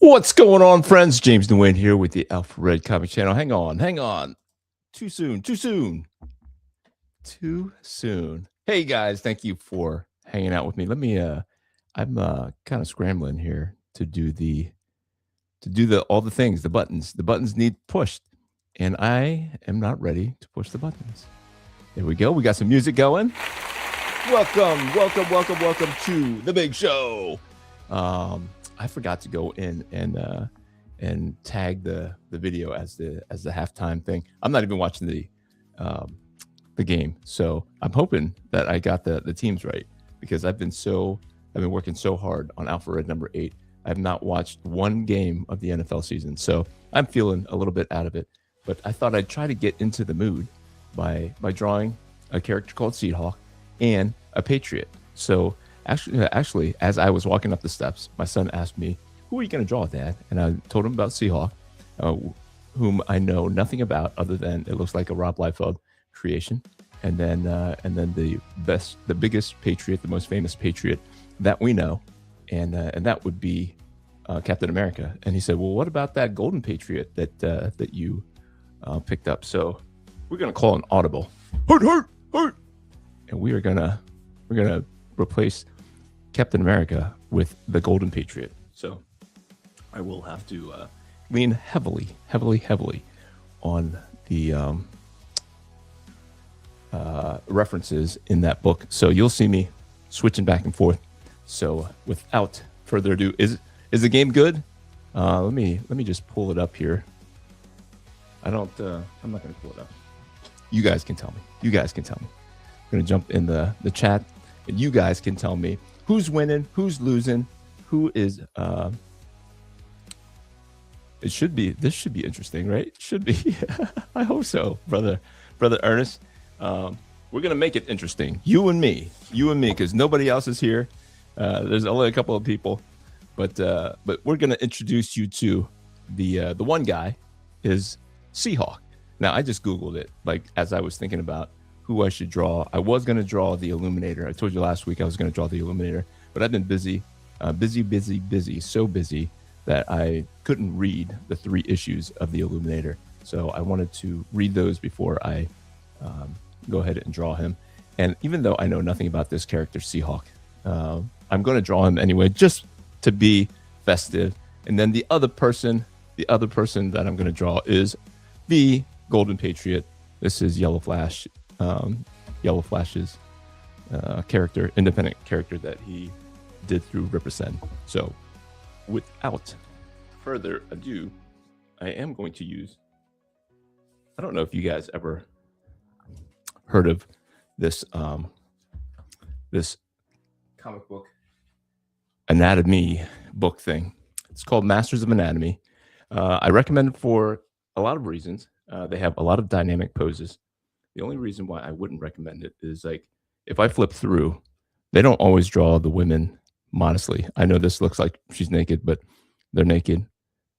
What's going on, friends? James Nguyen here with the Alpha Red Comic Channel. Hang on. Too soon. Hey guys, thank you for hanging out with me. I'm kind of scrambling here to do all the things, the buttons. The buttons need pushed, and I am not ready to push the buttons. There we go. We got some music going. Welcome to the big show. I forgot to go in and tag the video as the halftime thing. I'm not even watching the game, so I'm hoping that I got the teams right, because I've been working so hard on Alpha Red number 8. I have not watched one game of the NFL season, so I'm feeling a little bit out of it. But I thought I'd try to get into the mood by drawing a character called Seahawk and a Patriot. So actually, as I was walking up the steps, my son asked me, "Who are you going to draw, Dad?" And I told him about Seahawk, whom I know nothing about other than it looks like a Rob Liefeld creation, and then the biggest Patriot, the most famous Patriot that we know, and that would be Captain America. And he said, "Well, what about that Golden Patriot that you picked up?" So we're going to call an audible, hurt, and we're gonna replace Captain America with the Golden Patriot. So I will have to lean heavily on the references in that book. So you'll see me switching back and forth. So without further ado, is the game good? Let me just pull it up here. I'm not going to pull it up. You guys can tell me. I'm going to jump in the chat, and you guys can tell me who's winning, who's losing, who is. This should be interesting, right? Should be. I hope so, brother Ernest. We're gonna make it interesting. You and me, because nobody else is here. There's only a couple of people, but we're gonna introduce you to the one guy is Seahawk. Now I just Googled it, like as I was thinking about who I should draw. I was gonna draw the Illuminator. I told you last week I was gonna draw the Illuminator, but I've been busy, so busy that I couldn't read the 3 issues of the Illuminator. So I wanted to read those before I go ahead and draw him. And even though I know nothing about this character, Seahawk, I'm going to draw him anyway, just to be festive. And then the other person that I'm going to draw is the Golden Patriot. This is Yellow Flash's character, independent character that he did through Represent. So without further ado, I am going to use, I don't know if you guys ever heard of this this comic book anatomy book thing. It's called Masters of Anatomy. I recommend it for a lot of reasons. They have a lot of dynamic poses. The only reason why I wouldn't recommend it is, like, if I flip through, they don't always draw the women modestly. I know this looks like she's naked, but they're naked.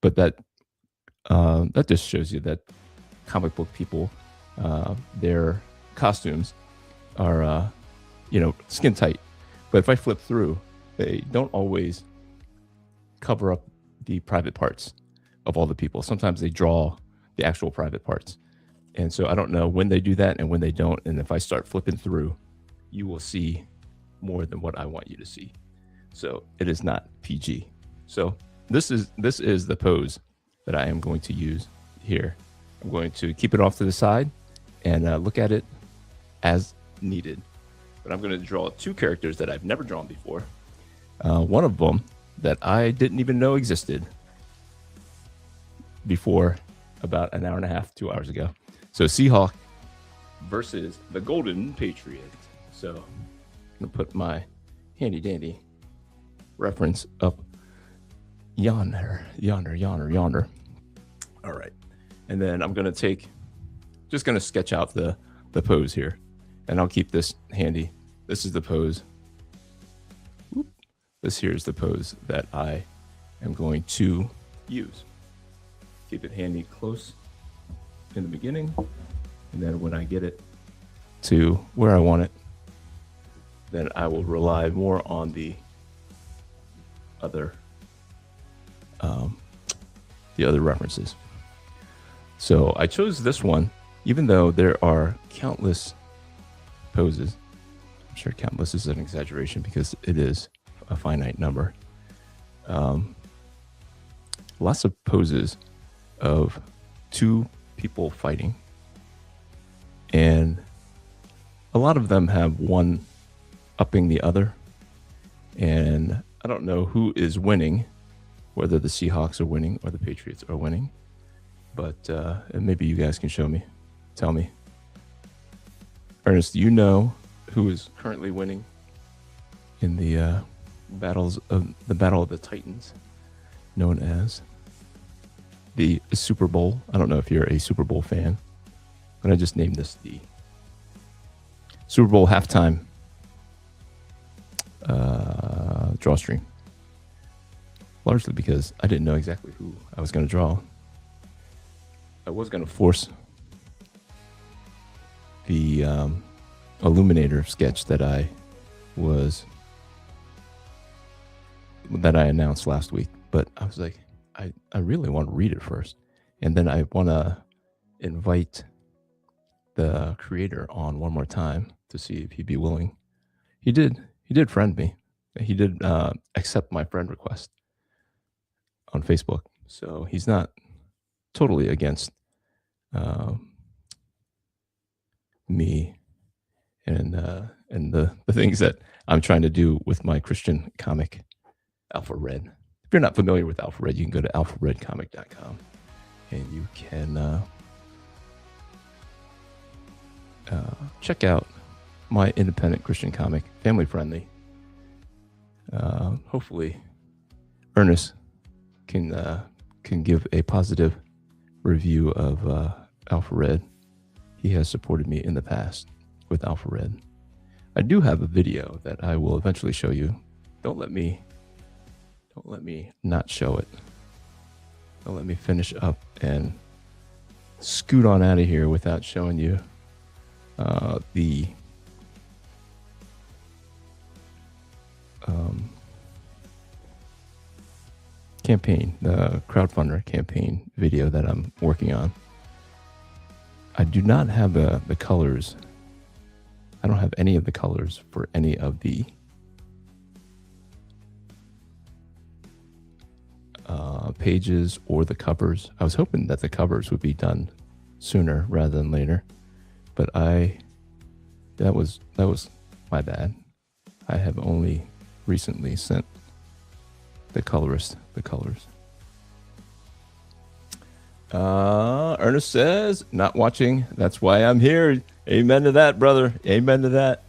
But that just shows you that comic book people, their costumes are skin tight. But if I flip through, they don't always cover up the private parts of all the people. Sometimes they draw the actual private parts. And so I don't know when they do that and when they don't. And if I start flipping through, you will see more than what I want you to see. So it is not PG. So this is the pose that I am going to use here. I'm going to keep it off to the side and look at it as needed. But I'm going to draw 2 characters that I've never drawn before. One of them that I didn't even know existed before about an hour and a half, 2 hours ago. So Seahawk versus the Golden Patriot. So I'm going to put my handy dandy reference up yonder. All right. And then I'm going to just going to sketch out the pose here, and I'll keep this handy. This is the pose. This here is the pose that I am going to use. Keep it handy close in the beginning, and then when I get it to where I want it, then I will rely more on the other the other references. So I chose this one, even though there are countless poses. I'm sure countless is an exaggeration because it is a finite number. Lots of poses of two people fighting, and a lot of them have one upping the other, and I don't know who is winning, whether the Seahawks are winning or the Patriots are winning, but and maybe you guys can tell me. Ernest, do you know who is currently winning in the Battle of the Titans, known as the Super Bowl? I don't know if you're a Super Bowl fan, but I just named this the Super Bowl halftime drawstream, largely because I didn't know exactly who I was going to draw. I was going to force the Illuminator sketch that I announced last week, but I was like, I really want to read it first, and then I want to invite the creator on one more time to see if he'd be willing. He did friend me. He did accept my friend request on Facebook, so he's not totally against me and the things that I'm trying to do with my Christian comic, Alpha Red. If you're not familiar with Alpha Red, you can go to alpharedcomic.com and you can check out my independent Christian comic, family friendly. Hopefully, Ernest can give a positive review of Alpha Red. He has supported me in the past with Alpha Red. I do have a video that I will eventually show you. Don't let me not show it. Don't let me finish up and scoot on out of here without showing you the campaign, the crowdfunder campaign video that I'm working on. I do not have the colors. I don't have any of the colors for any of the pages or the covers. I was hoping that the covers would be done sooner rather than later, but that was my bad. I have only recently sent the colorist the colors. Ernest says, not watching, that's why I'm here. Amen to that, brother. Amen to that.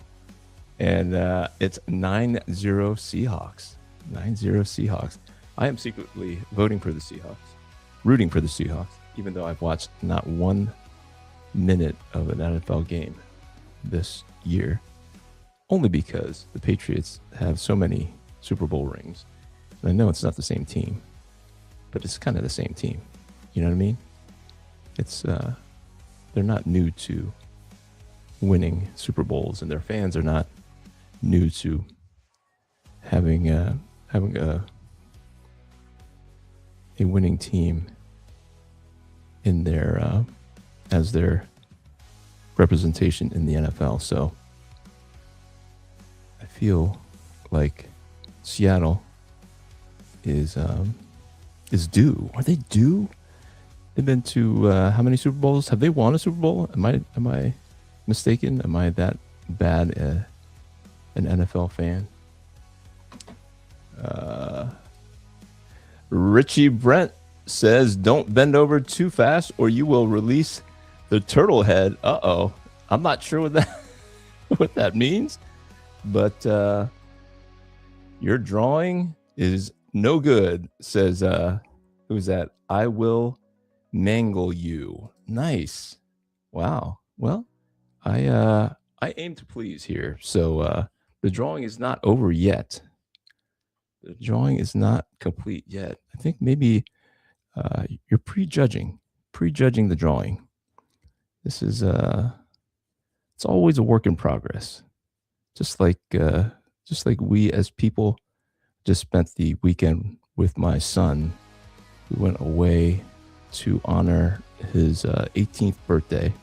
And it's 9-0 Seahawks. 9-0 Seahawks. I am secretly voting for the Seahawks, rooting for the Seahawks, even though I've watched not 1 minute of an NFL game this year, only because the Patriots have so many Super Bowl rings. And I know it's not the same team, but it's kind of the same team. You know what I mean? It's they're not new to winning Super Bowls, and their fans are not new to having a winning team in their as their representation in the NFL. So I feel like Seattle is due. Are they due? They've been to how many Super Bowls? Have they won a Super Bowl? Am I mistaken? Am I that bad an NFL fan? Richie Brent says, "Don't bend over too fast, or you will release the turtle head." Uh-oh. I'm not sure what that means, but your drawing is no good. Says who's that? I will mangle you. Nice. Wow. Well, I aim to please here. So the drawing is not over yet. The drawing is not complete yet. I think maybe you're prejudging the drawing. This is it's always a work in progress. Just like we as people just spent the weekend with my son We went away to honor his 18th birthday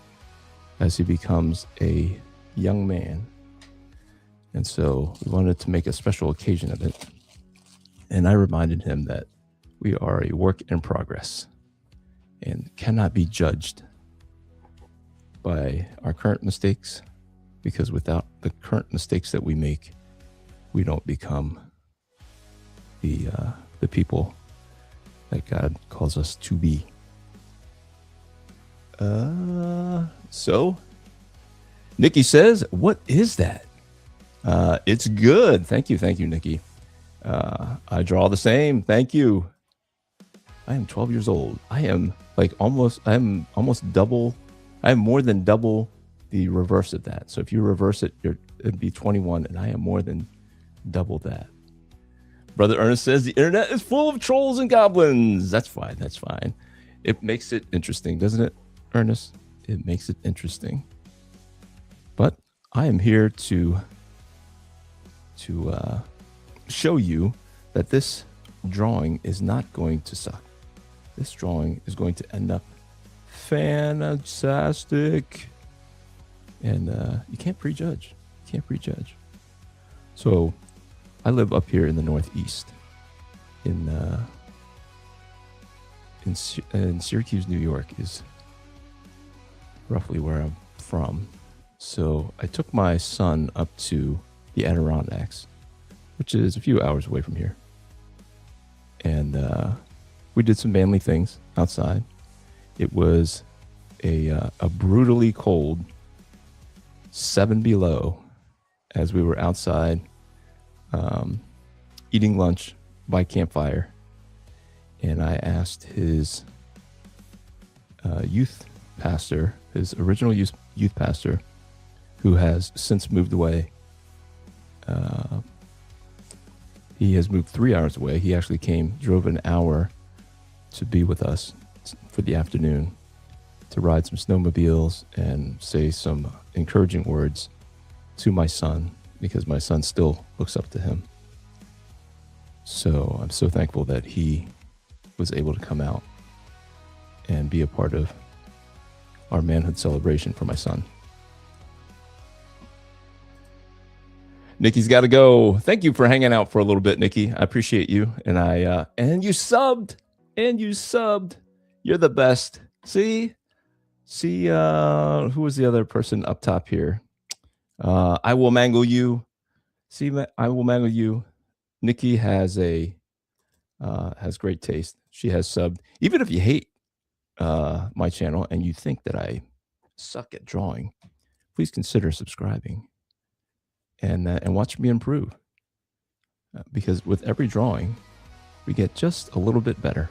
as he becomes a young man. And so we wanted to make a special occasion of it. And I reminded him that we are a work in progress and cannot be judged by our current mistakes, because without the current mistakes that we make, we don't become the people that God calls us to be. So Nikki says, what is that? It's good. Thank you, Nikki. I draw the same. Thank you. I am 12 years old. I am almost double. I am more than double the reverse of that. So if you reverse it, it'd be 21, and I am more than double that. Brother Ernest says the internet is full of trolls and goblins. That's fine. It makes it interesting, doesn't it, Ernest? It makes it interesting. But I am here to show you that this drawing is not going to suck. This drawing is going to end up fantastic. And you can't prejudge. So I live up here in the Northeast, in Syracuse, New York is roughly where I'm from. So I took my son up to the Adirondacks, which is a few hours away from here. And we did some manly things outside. It was a brutally cold 7 below as we were outside eating lunch by campfire. And I asked his youth pastor, his original youth pastor, who has since moved away. He has moved 3 hours away. He actually drove an hour to be with us for the afternoon to ride some snowmobiles and say some encouraging words to my son, because my son still looks up to him. So I'm so thankful that he was able to come out and be a part of our manhood celebration for my son. Nikki's got to go. Thank you for hanging out for a little bit, Nikki. I appreciate you. And and you subbed. You're the best. See, who was the other person up top here? I will mangle you. I will mangle you. Nikki has great taste. She has subbed. Even if you hate my channel and you think that I suck at drawing, please consider subscribing and watch me improve. Because with every drawing, we get just a little bit better.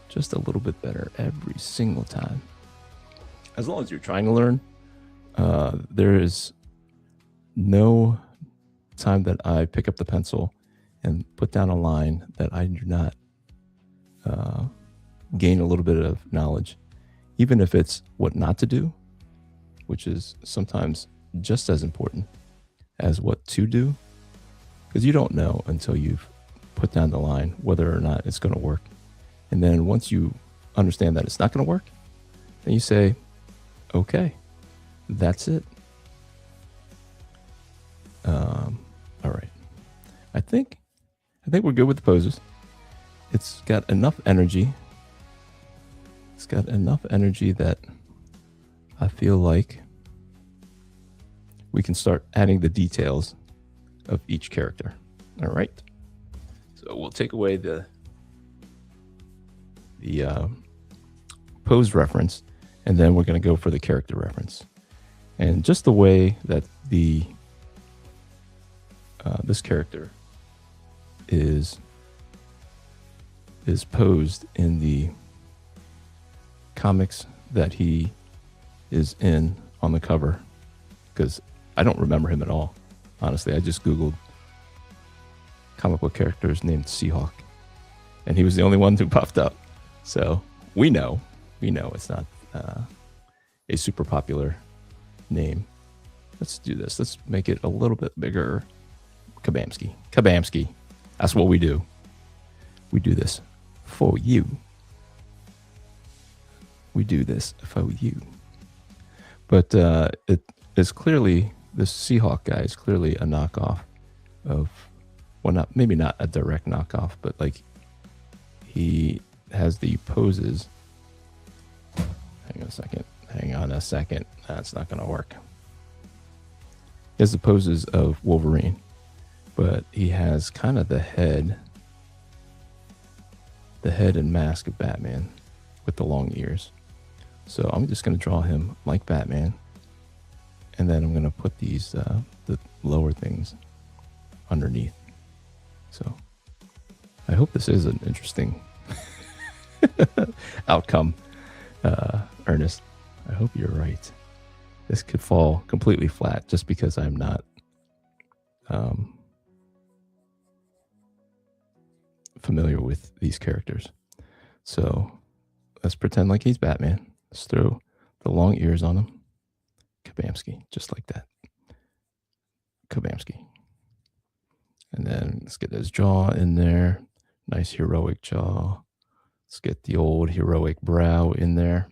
Just a little bit better every single time. As long as you're trying to learn, there is no time that I pick up the pencil and put down a line that I do not gain a little bit of knowledge, even if it's what not to do, which is sometimes just as important as what to do, because you don't know until you've put down the line whether or not it's going to work. And then once you understand that it's not going to work, then you say, okay, that's it. All right. I think we're good with the poses. It's got enough energy. It's got enough energy that I feel like we can start adding the details of each character. All right. So we'll take away the pose reference, and then we're going to go for the character reference. And just the way that this character is posed in the comics that he is in on the cover, because I don't remember him at all. Honestly, I just Googled comic book characters named Seahawk, and he was the only one who popped up. So we know it's not a super popular name. Let's do this. Let's make it a little bit bigger. Kabamski. That's what we do. We do this for you. We do this for you. But it is clearly, this Seahawk guy is clearly a knockoff of, well, maybe not a direct knockoff, but like he has the poses. Hang on a second. That's not going to work. He has the poses of Wolverine, but he has kind of the head and mask of Batman with the long ears. So I'm just going to draw him like Batman. And then I'm going to put these, the lower things underneath. So I hope this is an interesting outcome, Ernest. I hope you're right. This could fall completely flat just because I'm not familiar with these characters. So let's pretend like he's Batman. Let's throw the long ears on him. Kabamski, just like that. Kabamski. And then let's get his jaw in there. Nice heroic jaw. Let's get the old heroic brow in there.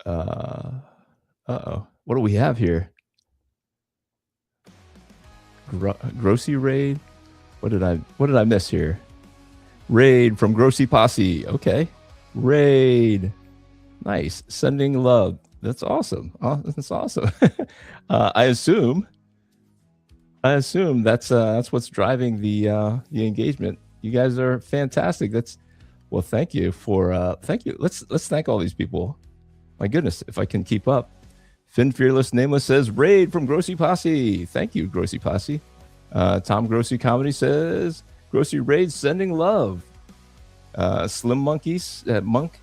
Uh-oh. What do we have here? Grossy Raid? What did I miss here? Raid from Grossy Posse. Okay. Raid. Nice. Sending love. That's awesome. Oh, that's awesome. I assume that's what's driving the engagement. You guys are fantastic. Well, thank you for thank you. Let's thank all these people. My goodness, if I can keep up. Finn Fearless Nameless says raid from Grossy Posse. Thank you, Grossy Posse. Tom Grossy Comedy says Grossy Raid sending love. Slim Monkeys Monk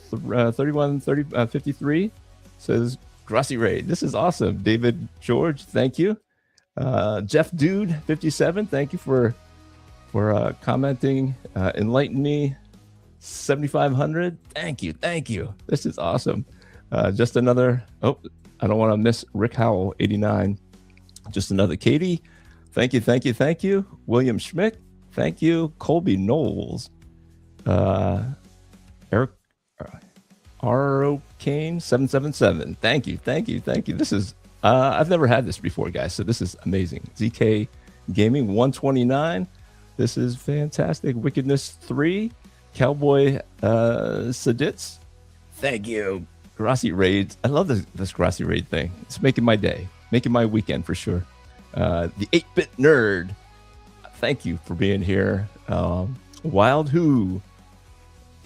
3153 says Grossy Raid. This is awesome. David George, thank you. Jeff Dude 57, thank you for commenting. Enlighten Me 7500. Thank you. This is awesome. Just another. Oh, I don't want to miss Rick Howell 89. Just another Katie. Thank you. William Schmidt. Thank you. Colby Knowles. Eric R.O. Kane 777. Thank you. This is I've never had this before, guys, so this is amazing. ZK Gaming 129. This is fantastic. Wickedness 3. Cowboy Saditz. Thank you. Grassy Raids. I love this Grassy Raid thing. It's making my day, making my weekend for sure. The 8-Bit Nerd. Thank you for being here. Wild Who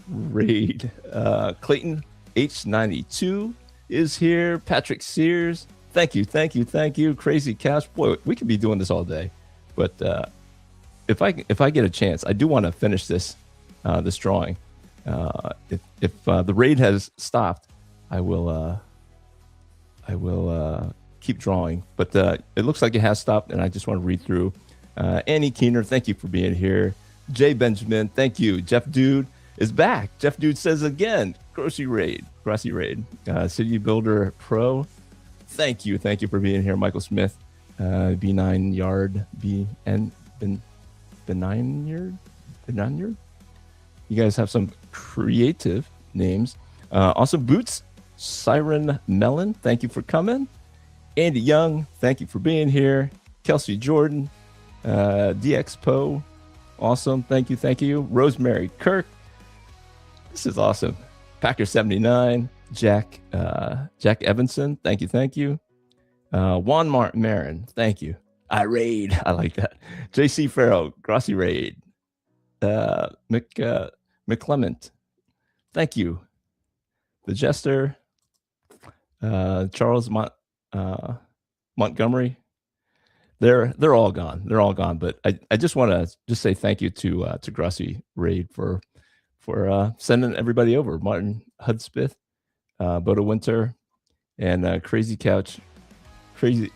Raid. Clayton H92 is here. Patrick Sears. Thank you. Crazy Couch. Boy, we could be doing this all day. But if I get a chance, I do want to finish this drawing. If the raid has stopped, I will keep drawing. But it looks like it has stopped, and I just want to read through. Annie Keener, thank you for being here. Jay Benjamin, thank you. Jeff Dude is back. Jeff Dude says again, Grassy Raid. City Builder Pro, thank you for being here. Michael Smith, B9 Yard, Benign Yard. You guys have some creative names. Also, Boots, Siren Mellon, thank you for coming. Andy Young, thank you for being here. Kelsey Jordan, DX Poe, awesome, thank you. Rosemary Kirk, this is awesome. Packer 79, Jack Evanson, thank you. Juan Marin, thank you. I raid, I like that. JC Farrell, Grassy Raid. McClement, thank you. The Jester, Charles Montgomery, they're all gone. But I just want to just say thank you to Grassy Raid for sending everybody over. Martin Hudspeth, Boda Winter, and Crazy Couch. Crazy.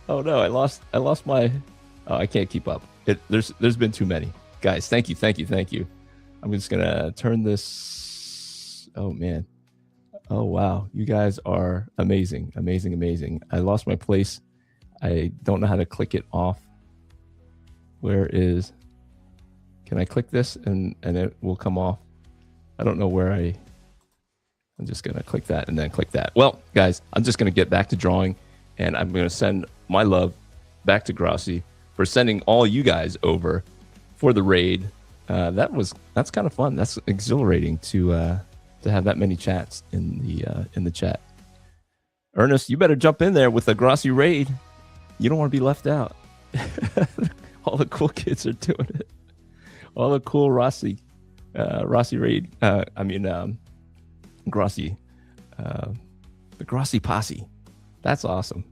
Oh no, I lost my. Oh, I can't keep up. There's been too many. Guys, thank you. I'm just gonna turn this. Oh man. Oh wow. You guys are amazing. I lost my place. I don't know how to click it off. Where is Can I click this and it will come off? I don't know where I'm just going to click that and then click that. Well, guys, I'm just going to get back to drawing, and I'm going to send my love back to Grossi for sending all you guys over for the raid. That's kind of fun. That's exhilarating to have that many chats in the chat. Ernest, you better jump in there with the Grossi raid. You don't want to be left out. All the cool kids are doing it. All the cool Rossi raid. Grossi, the Grossi posse. That's awesome.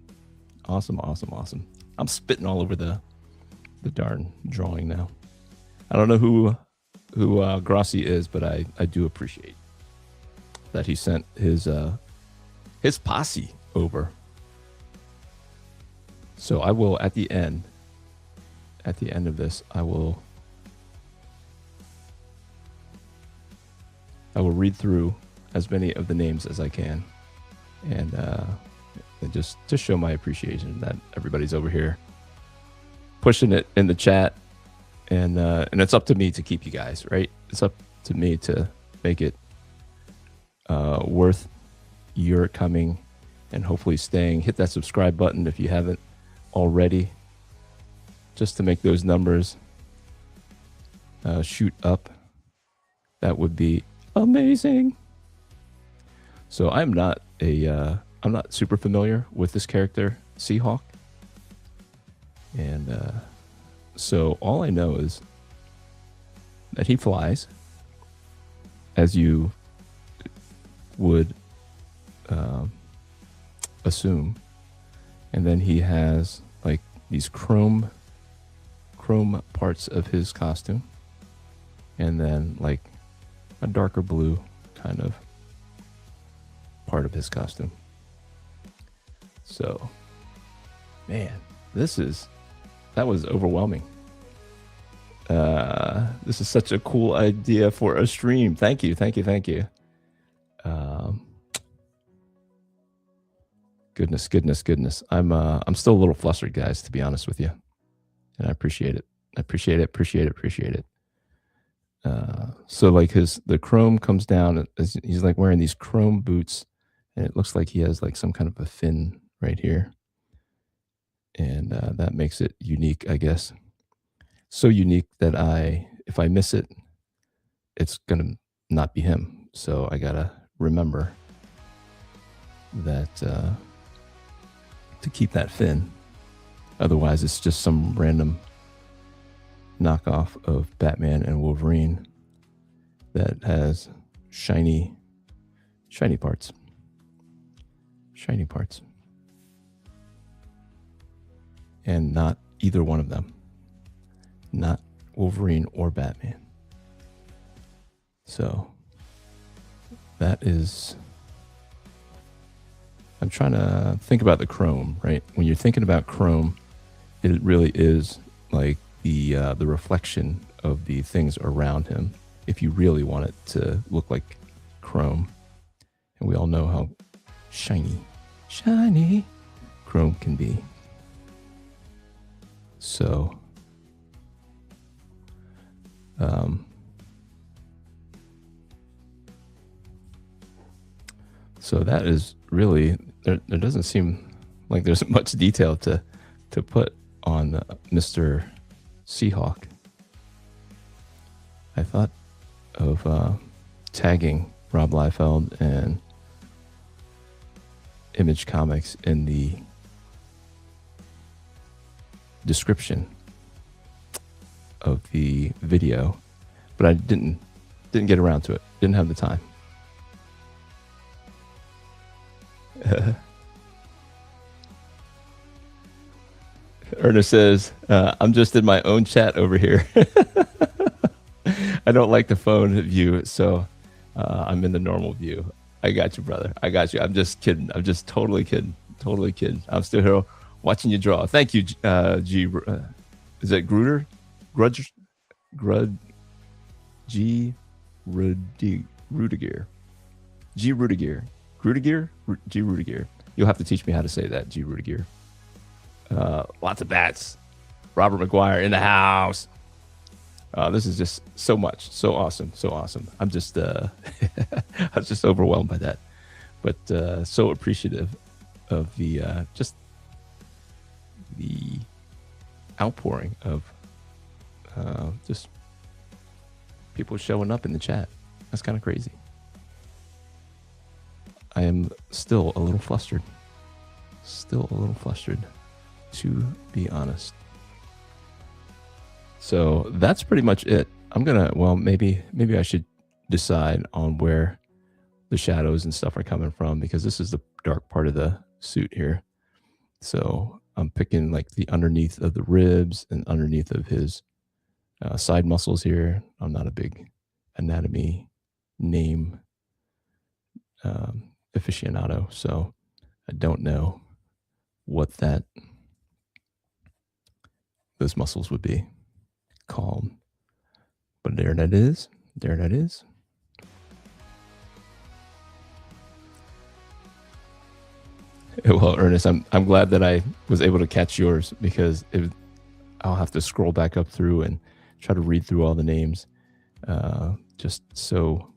Awesome. I'm spitting all over the darn drawing now. I don't know who Grossi is, but I do appreciate that he sent his posse over. So I will at the end of this, I will read through as many of the names as I can, and just to show my appreciation that everybody's over here pushing it in the chat, and it's up to me to keep you guys, right? It's up to me to make it worth your coming and hopefully staying. Hit that subscribe button if you haven't already, just to make those numbers shoot up. That would be amazing. So I'm not super familiar with this character, Seahawk. And so all I know is that he flies, as you would assume. And then he has like these chrome parts of his costume. And then like a darker blue kind of part of his costume. So, man, that was overwhelming. This is such a cool idea for a stream. Thank you. Goodness. I'm still a little flustered, guys, to be honest with you. And I appreciate it. Appreciate it. So like the chrome comes down. He's like wearing these chrome boots, and it looks like he has like some kind of a fin right here. And that makes it unique, I guess. So unique that if I miss it, it's going to not be him. So I got to remember that to keep that fin. Otherwise, it's just some random knockoff of Batman and Wolverine that has shiny parts. And not either one of them. Not Wolverine or Batman. So that is... I'm trying to think about the chrome, right? When you're thinking about chrome, it really is like the reflection of the things around him, if you really want it to look like chrome. And we all know how shiny chrome can be. So that is really, there doesn't seem like there's much detail to put on Mr. Seahawk. I thought of tagging Rob Liefeld and Image Comics in the description of the video, but I didn't get around to it. Didn't have the time. Ernest says, I'm just in my own chat over here. I don't like the phone view, so I'm in the normal view. I got you, brother. I got you. I'm just kidding. I'm just totally kidding. I'm still here watching you draw. Thank you, G. Is that Gruder? G. Rudiger. G. Rudiger. G. Rudiger. You'll have to teach me how to say that, G. Rudiger. Lots of bats. Robert McGuire in the house. This is just so much, so awesome, so awesome. I'm just, I was just overwhelmed by that, but so appreciative of the just the outpouring of just people showing up in the chat. That's kind of crazy. I am still a little flustered. Still a little flustered, to be honest. So that's pretty much it. I'm gonna, well, maybe I should decide on where the shadows and stuff are coming from, because this is the dark part of the suit here. So I'm picking like the underneath of the ribs and underneath of his side muscles here. I'm not a big anatomy name aficionado, so I don't know what those muscles would be called. But there that is. There that is. Well, Ernest, I'm glad that I was able to catch yours, because I'll have to scroll back up through and try to read through all the names. Just so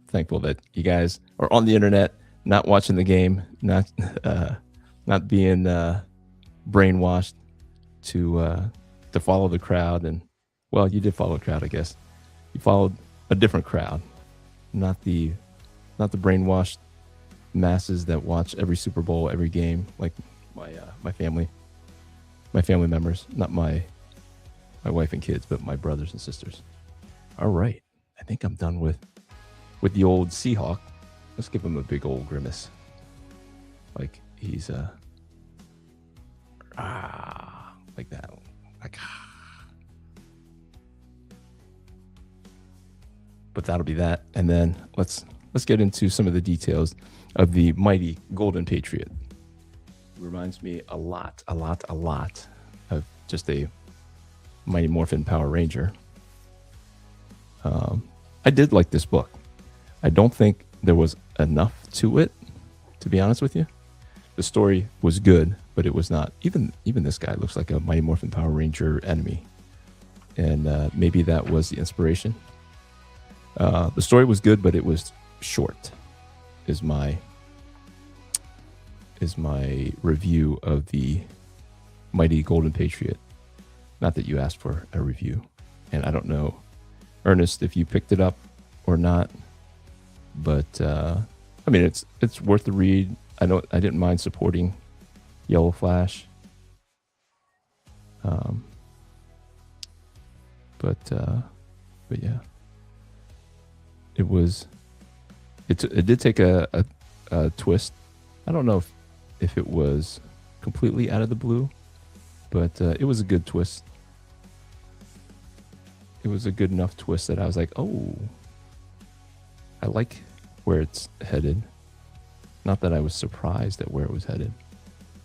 thankful that you guys are on the internet, not watching the game, not being brainwashed to follow the crowd. And well, you did follow the crowd, I guess. You followed a different crowd, not the brainwashed masses that watch every Super Bowl, every game, like my family members, not my wife and kids, but my brothers and sisters. All right, I think I'm done with the old Seahawk. Let's give him a big old grimace, like he's like that, like. But that'll be that, and then let's get into some of the details of the mighty Golden Patriot. It reminds me a lot of just a Mighty Morphin Power Ranger. I did like this book. I don't think there was enough to it, to be honest with you. The story was good, but it was not. Even this guy looks like a Mighty Morphin Power Ranger enemy, and maybe that was the inspiration. The story was good, but it was short. Is my review of the Mighty Golden Patriot. Not that you asked for a review, and I don't know, Ernest, if you picked it up or not. But I mean, it's worth the read. I didn't mind supporting Yellow Flash. But yeah, it did take a twist. I don't know if it was completely out of the blue, but it was a good twist. It was a good enough twist that I was like, oh, I like where it's headed. Not that I was surprised at where it was headed,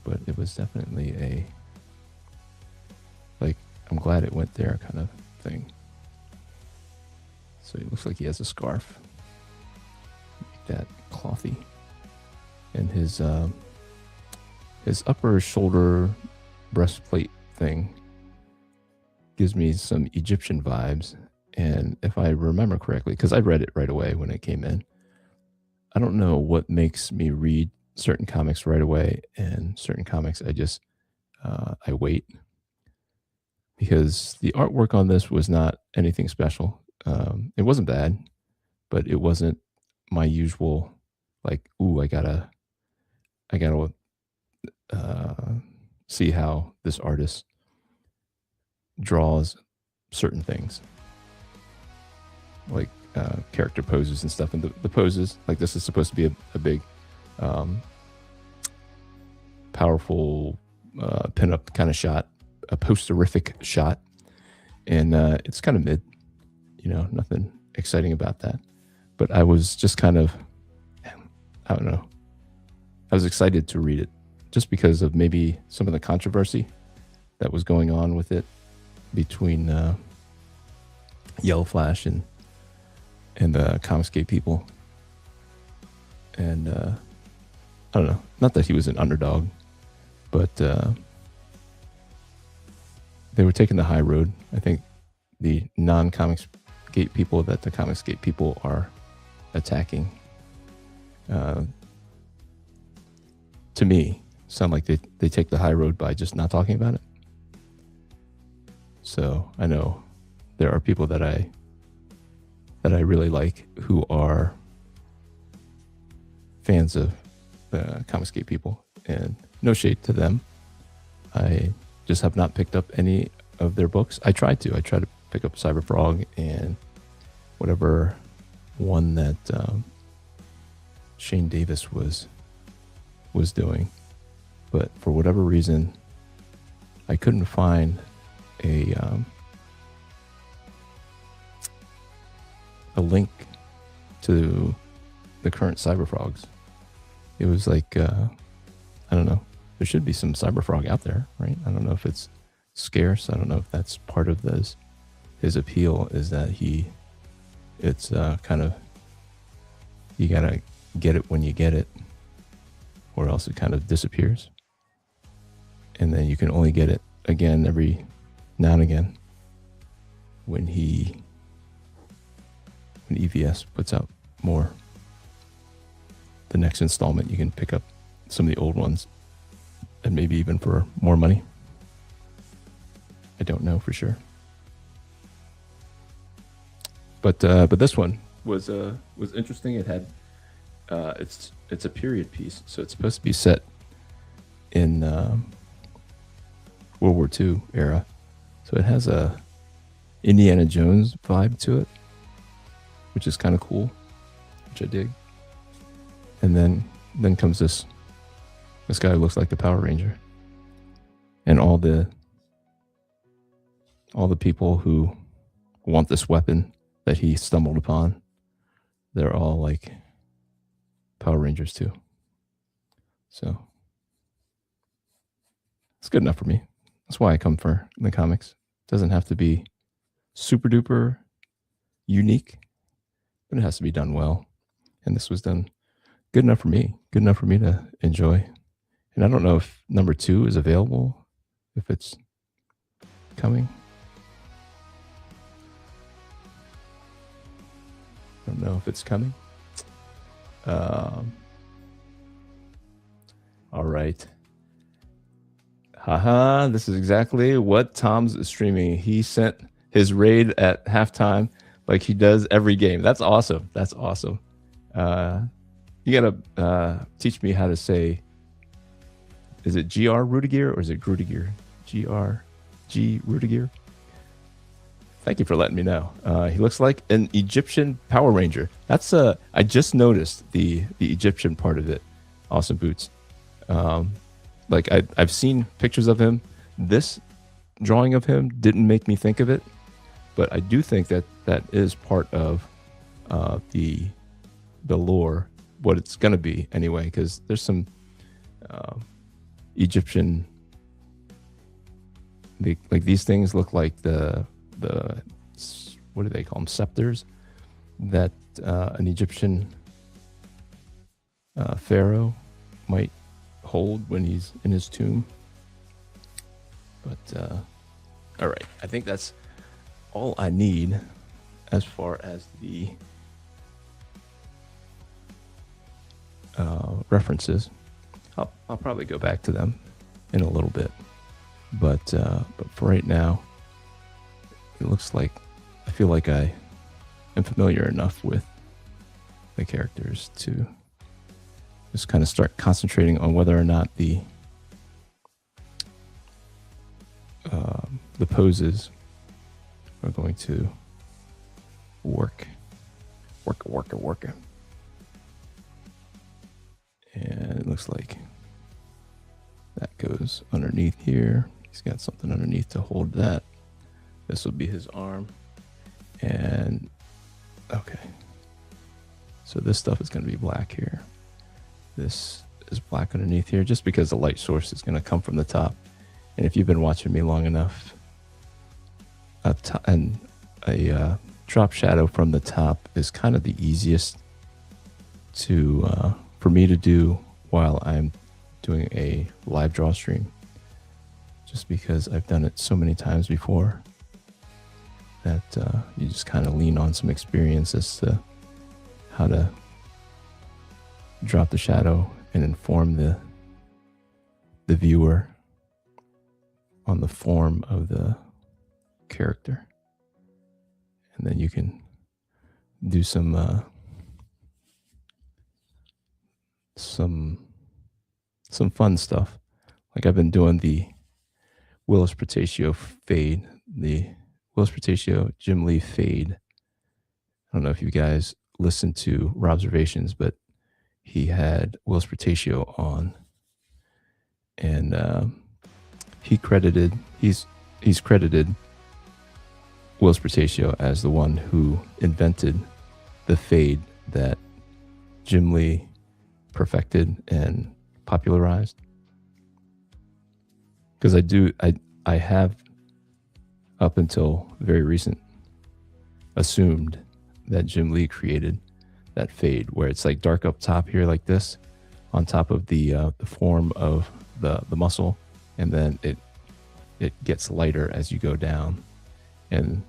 but it was definitely I'm glad it went there kind of thing. So it looks like he has a scarf, like that, clothy, and his upper shoulder breastplate thing gives me some Egyptian vibes. And if I remember correctly, because I read it right away when it came in, I don't know what makes me read certain comics right away, and certain comics I just I wait, because the artwork on this was not anything special. It wasn't bad, but it wasn't my usual, like, ooh, I gotta see how this artist draws certain things, like character poses and stuff. And the poses, like, this is supposed to be a big powerful pinup kind of shot, a posterific shot, and it's kind of mid, nothing exciting about that. But I was just kind of, I don't know, I was excited to read it just because of maybe some of the controversy that was going on with it between Yellow Flash and the Comicsgate people. And I don't know, not that he was an underdog, but they were taking the high road. I think the non-Comics Gate people that the Comics Gate people are attacking, to me, sound like they take the high road by just not talking about it. So I know there are people that I really like who are fans of the Comics Gate people, and no shade to them. I just have not picked up any of their books. I tried to pick up Cyberfrog and whatever one that Shane Davis was doing, but for whatever reason, I couldn't find a link to the current Cyberfrogs. It was like I don't know. There should be some Cyberfrog out there, right? I don't know if it's scarce. I don't know if that's part of his appeal, is that it's kind of, you gotta get it when you get it, or else it kind of disappears. And then you can only get it again every now and again when EVS puts out more. The next installment, you can pick up some of the old ones, and maybe even for more money. I don't know for sure. But this one was interesting. It had it's a period piece, so it's supposed to be set in World War II era. So it has a Indiana Jones vibe to it, which is kind of cool, which I dig. And then comes this guy who looks like the Power Ranger, and all the people who want this weapon that he stumbled upon, they're all like Power Rangers too. So it's good enough for me. That's why I come for the comics. It doesn't have to be super duper unique, but it has to be done well. And this was done good enough for me. Good enough for me to enjoy. And I don't know if number 2 is available, if it's coming. I don't know if it's coming. All right. Haha, this is exactly what Tom's streaming. He sent his raid at halftime like he does every game. That's awesome. That's awesome. You gotta teach me how to say, is it GR Rudiger or is it Grudiger? G Rudiger? Thank you for letting me know. He looks like an Egyptian Power Ranger. That's I just noticed the Egyptian part of it. Awesome boots. Like I've seen pictures of him. This drawing of him didn't make me think of it, but I do think that is part of the lore, what it's gonna be anyway, because there's some Egyptian, like these things look like the what do they call them, scepters that an Egyptian pharaoh might hold when he's in his tomb. But all right, I think that's all I need as far as the references. I'll probably go back to them in a little bit, but for right now, it looks like I feel like I am familiar enough with the characters to just kind of start concentrating on whether or not the poses are going to work. And it looks like that goes underneath here. He's got something underneath to hold that. This will be his arm. And okay. So this stuff is going to be black here. This is black underneath here, just because the light source is going to come from the top. And if you've been watching me long enough, a drop shadow from the top is kind of the easiest to for me to do while I'm doing a live draw stream. just because I've done it so many times before that you just kind of lean on some experience as to how to drop the shadow and inform the viewer on the form of the character. And then you can do some fun stuff. Like I've been doing the Willis Portacio fade, the Willis Portacio Jim Lee fade. I don't know if you guys listened to Robservations, but he had Willis Portacio on, and he's credited Willis Portacio as the one who invented the fade that Jim Lee perfected and popularized. Because I have up until very recent assumed that Jim Lee created that fade where it's like dark up top here like this on top of the form of the muscle, and then it gets lighter as you go down. And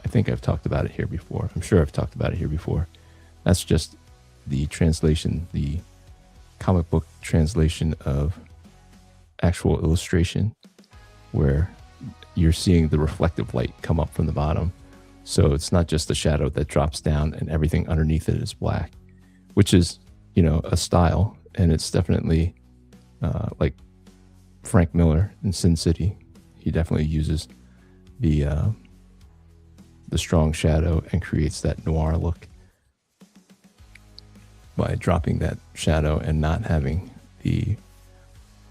I think I've talked about it here before. I'm sure I've talked about it here before. That's just the translation, the comic book translation of actual illustration, where you're seeing the reflective light come up from the bottom. So it's not just the shadow that drops down and everything underneath it is black, which is, a style. And it's definitely like Frank Miller in Sin City. He definitely uses the strong shadow and creates that noir look by dropping that shadow and not having the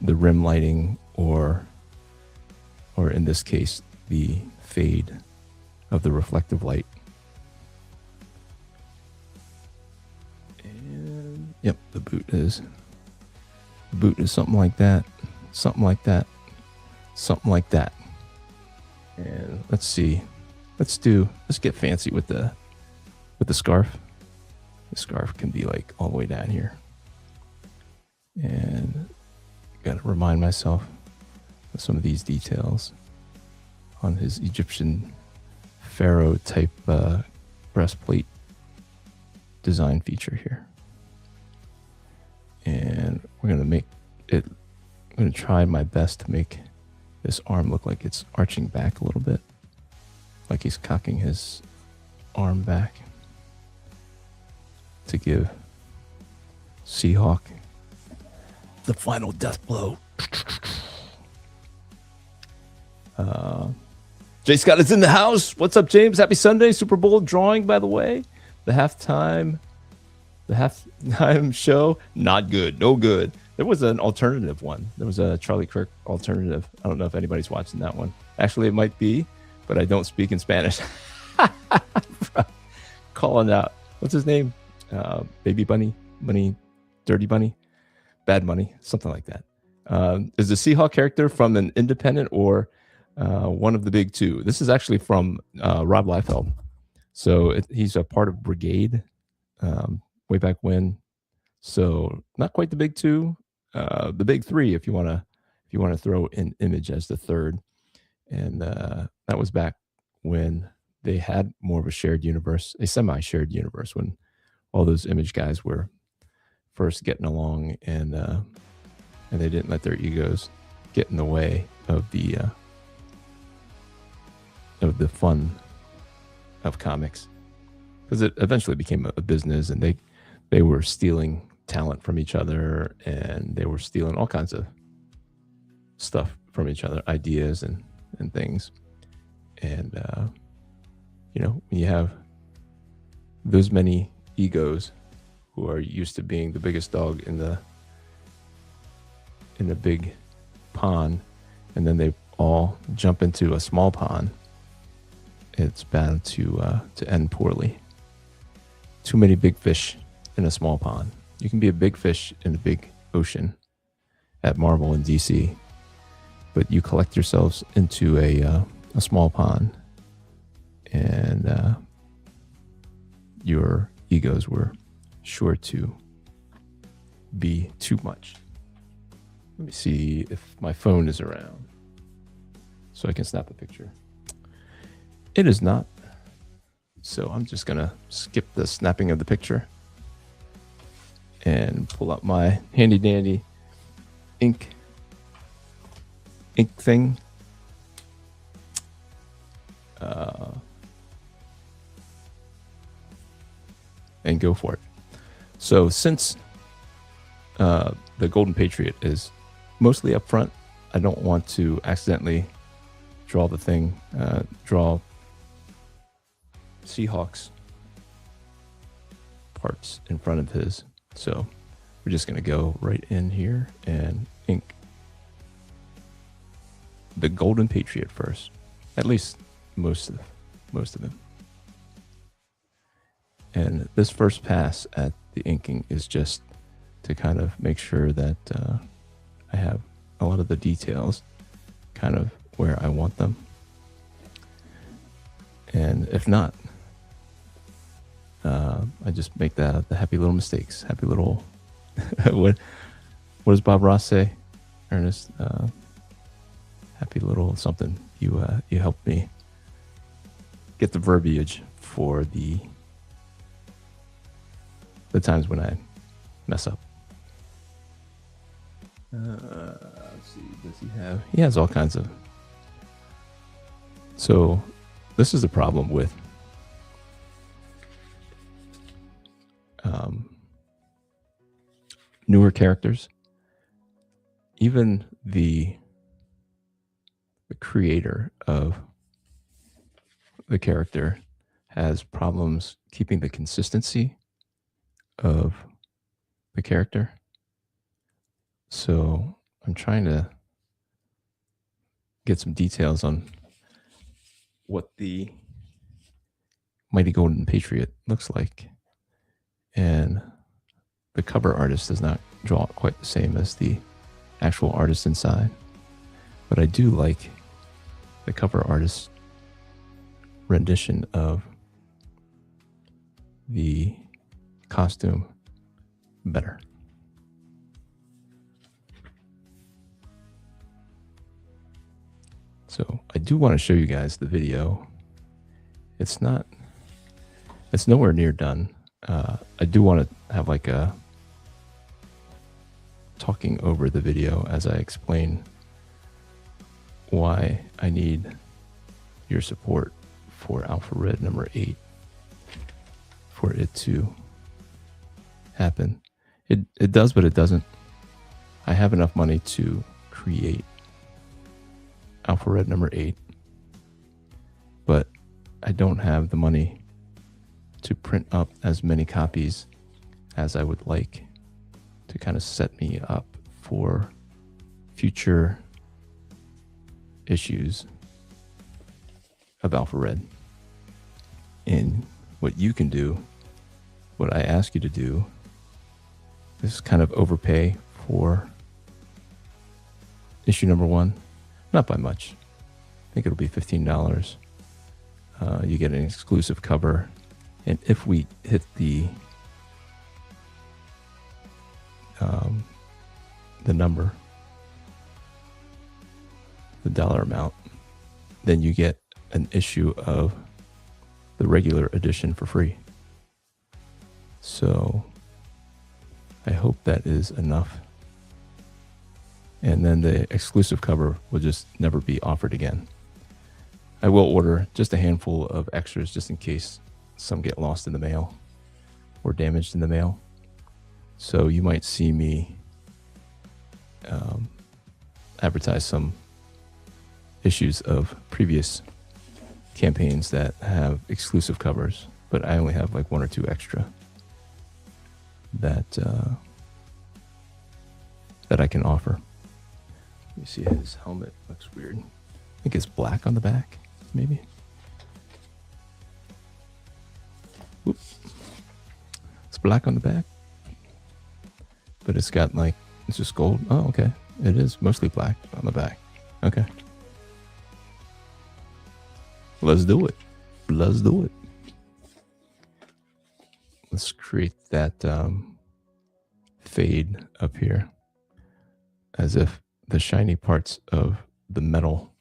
rim lighting or in this case the fade of the reflective light. And yep, the boot is something like that, something like that, something like that. And let's see, let's get fancy with the scarf. The scarf can be like all the way down here, and got to remind myself of some of these details on his Egyptian pharaoh type breastplate design feature here. And we're going to try my best to make this arm look like it's arching back a little bit, like he's cocking his arm back to give Seahawk the final death blow. Jay Scott is in the house. What's up, James? Happy Sunday. Superbowl drawing, by the way. The halftime show, not good. No good. There was an alternative one. There was a Charlie Kirk alternative. I don't know if anybody's watching that one. Actually, it might be, but I don't speak in Spanish. Calling out. What's his name? Baby Bunny? Dirty Bunny? Bad Money? Something like that. Is the Seahawk character from an independent or one of the big two? This is actually from Rob Liefeld. So he's a part of Brigade way back when. So not quite the big two, the big three, if you want to throw in Image as the third. And that was back when they had more of a shared universe, a semi-shared universe, when all those Image guys were first getting along, and they didn't let their egos get in the way of the fun of comics, because it eventually became a business, and they were stealing talent from each other, and they were stealing all kinds of stuff from each other, ideas and things. And when you have those many egos who are used to being the biggest dog in the big pond, and then they all jump into a small pond, it's bound to end poorly. Too many big fish in a small pond. You can be a big fish in a big ocean at Marvel and DC, but you collect yourselves into a small pond, and your egos were sure to be too much. Let me see if my phone is around so I can snap a picture. It is not. So I'm just going to skip the snapping of the picture and pull up my handy dandy ink thing. And go for it. So since the Golden Patriot is mostly up front, I don't want to accidentally draw the thing, draw Seahawks parts in front of his. So we're just going to go right in here and ink the Golden Patriot first. At least most of them. And this first pass at the inking is just to kind of make sure that I have a lot of the details kind of where I want them. And if not, I just make the happy little mistakes, happy little, what does Bob Ross say, Ernest? Happy little something. You helped me get the verbiage for the times when I mess up. Let's see, does he have? He has all kinds of. So this is the problem with newer characters. Even the creator of the character has problems keeping the consistency of the character. So I'm trying to get some details on what the Mighty Golden Patriot looks like. And the cover artist does not draw it quite the same as the actual artist inside. But I do like the cover artist's rendition of the costume better. So I do want to show you guys the video. It's nowhere near done. I do want to have like a talking over the video as I explain why I need your support for Alpha Red number 8 for it to happen. It does, but it doesn't. I have enough money to create Alpha Red number 8, but I don't have the money to print up as many copies as I would like to kind of set me up for future issues of Alpha Red. And what you can do, what I ask you to do, is kind of overpay for issue number 1. Not by much. I think it'll be $15. You get an exclusive cover. And if we hit the number, the dollar amount, then you get an issue of the regular edition for free. So I hope that is enough. And then the exclusive cover will just never be offered again. I will order just a handful of extras just in case some get lost in the mail or damaged in the mail. So you might see me advertise some issues of previous campaigns that have exclusive covers, but I only have like 1 or 2 extra that I can offer. Let me see, his helmet looks weird. I think it's black on the back, maybe. Whoop. It's black on the back, but it's got like, it's just gold. Oh, okay. It is mostly black on the back. Okay. Let's do it. Let's do it. Let's create that fade up here. as if the shiny parts of the metal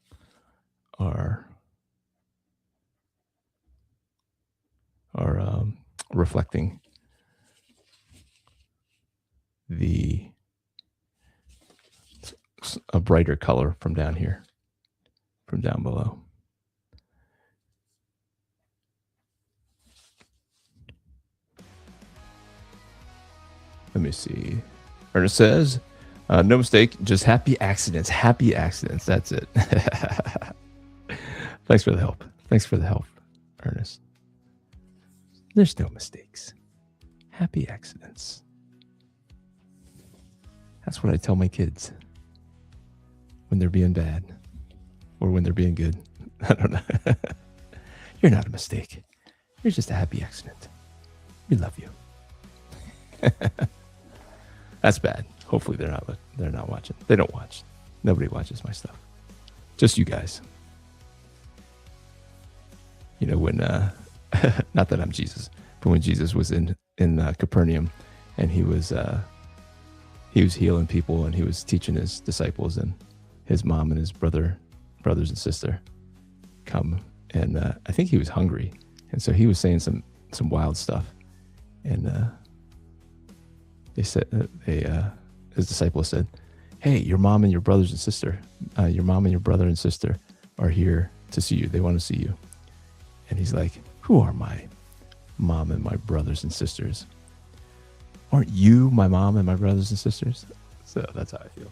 are reflecting a brighter color from down here, from down below. Let me see. Ernest says, no mistake, just happy accidents. Happy accidents. That's it. Thanks for the help. Thanks for the help, Ernest. There's no mistakes. Happy accidents. That's what I tell my kids when they're being bad or when they're being good. I don't know. You're not a mistake. You're just a happy accident. We love you. That's bad. Hopefully they're not watching. They don't watch. Nobody watches my stuff. Just you guys. You know, when not that I'm Jesus, but when Jesus was in Capernaum and he was healing people and he was teaching his disciples, and his mom and his brothers and sister come, and I think he was hungry, and so he was saying some wild stuff, and his disciples said, "Hey, your mom and your brother and sister are here to see you. They want to see you." And he's like, "Who are my mom and my brothers and sisters? Aren't you my mom and my brothers and sisters?" So that's how I feel.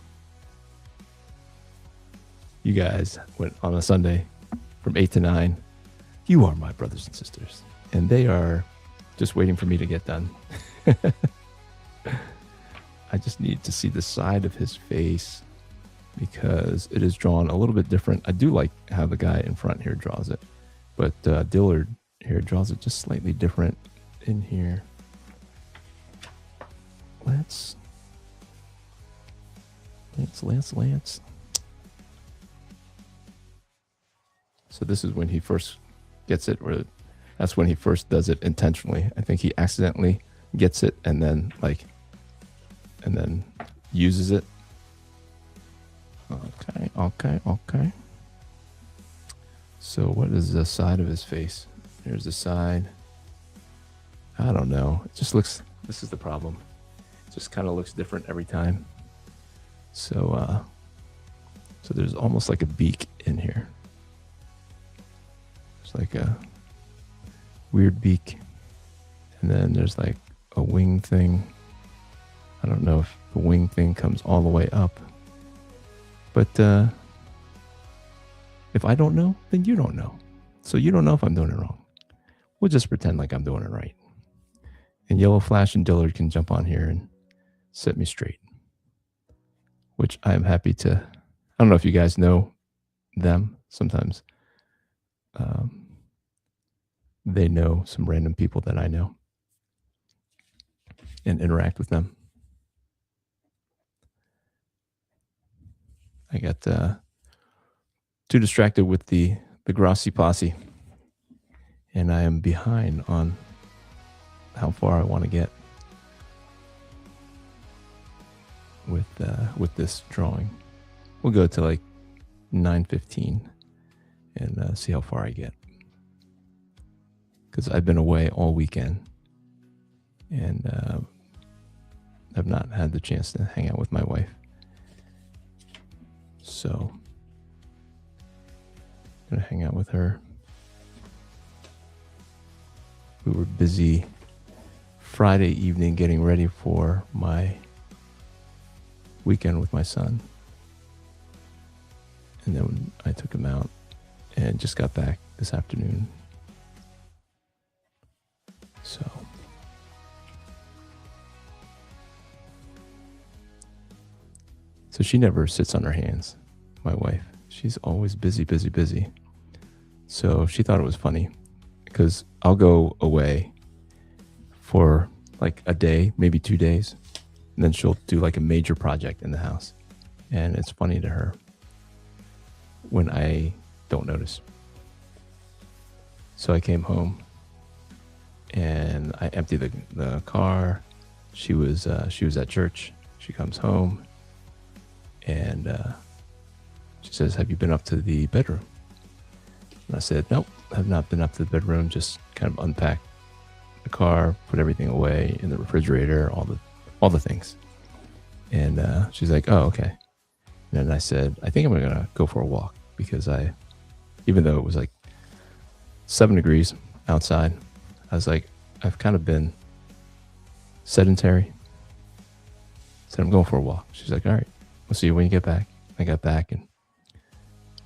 You guys went on a Sunday from 8 to 9. You are my brothers and sisters. And they are just waiting for me to get done. I just need to see the side of his face because it is drawn a little bit different. I do like how the guy in front here draws it, but Dillard here draws it just slightly different in here. Lance. So this is when he first gets it, or that's when he first does it intentionally. I think he accidentally gets it and then uses it. Okay. So what is the side of his face? Here's the side. I don't know. It just looks, this is the problem. It just kind of looks different every time. So there's almost like a beak in here. It's like a weird beak. And then there's like a wing thing. I don't know if the wing thing comes all the way up. But if I don't know, then you don't know. So you don't know if I'm doing it wrong. We'll just pretend like I'm doing it right. And Yellow Flash and Dillard can jump on here and set me straight. Which I am happy to. I don't know if you guys know them. Sometimes they know some random people that I know and interact with them. I got too distracted with the Grossi Posse, and I am behind on how far I want to get with this drawing. We'll go to like 9:15 and see how far I get, because I've been away all weekend and I've not had the chance to hang out with my wife. So I'm gonna hang out with her. We were busy Friday evening getting ready for my weekend with my son. And then I took him out and just got back this afternoon. So she never sits on her hands, my wife. She's always busy. So she thought it was funny because I'll go away for like a day, maybe 2 days, and then she'll do like a major project in the house. And it's funny to her when I don't notice. So I came home and I emptied the car. She was at church. She comes home And she says, "Have you been up to the bedroom?" And I said, "Nope, I've not been up to the bedroom. Just kind of unpacked the car, put everything away in the refrigerator, all the things." And she's like, "Oh, okay." And then I said, "I think I'm gonna go for a walk because even though it was like 7 degrees outside, I was like, I've kind of been sedentary. So I'm going for a walk." She's like, "All right, we'll see you when you get back." I got back and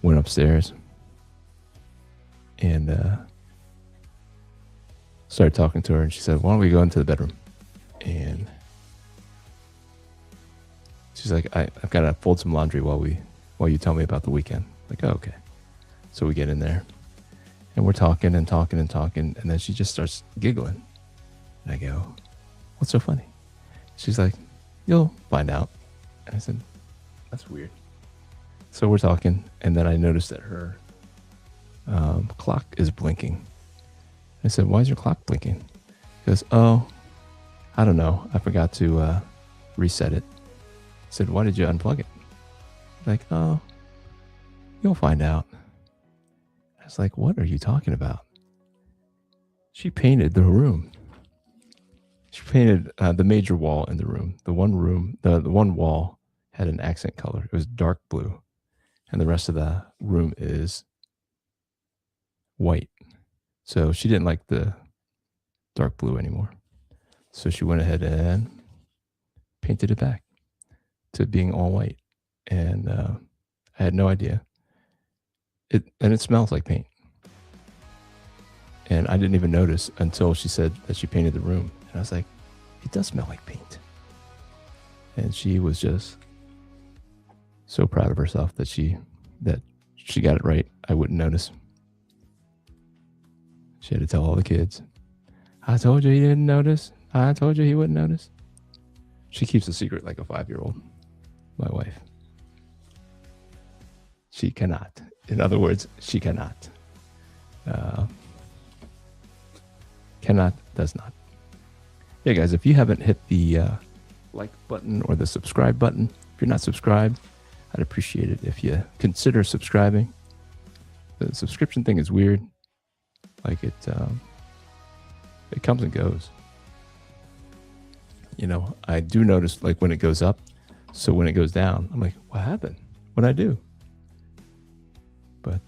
went upstairs and started talking to her. And she said, "Why don't we go into the bedroom?" And she's like, I've got to fold some laundry while you tell me about the weekend. Like, "Oh, okay." So we get in there and we're talking and talking and talking. And then she just starts giggling. And I go, "What's so funny?" She's like, "You'll find out." And I said, "That's weird." So we're talking. And then I noticed that her clock is blinking. I said, "Why is your clock blinking?" She goes, "Oh, I don't know. I forgot to reset it." I said, "Why did you unplug it?" Like, "Oh, you'll find out." I was like, "What are you talking about?" She painted the room. She painted the major wall in the room. The one wall had an accent color. It was dark blue. And the rest of the room is white. So she didn't like the dark blue anymore. So she went ahead and painted it back to being all white. And I had no idea. It smells like paint. And I didn't even notice until she said that she painted the room. And I was like, "It does smell like paint." And she was just so proud of herself that she got it right. I wouldn't notice. She had to tell all the kids, "I told you he didn't notice. I told you he wouldn't notice." She keeps a secret like a 5-year-old, my wife. She cannot. In other words, she cannot. Cannot, does not. Yeah, guys, if you haven't hit the like button or the subscribe button, if you're not subscribed, I'd appreciate it if you consider subscribing. The subscription thing is weird. Like it comes and goes. You know, I do notice like when it goes up. So when it goes down, I'm like, "What happened? What'd I do?" But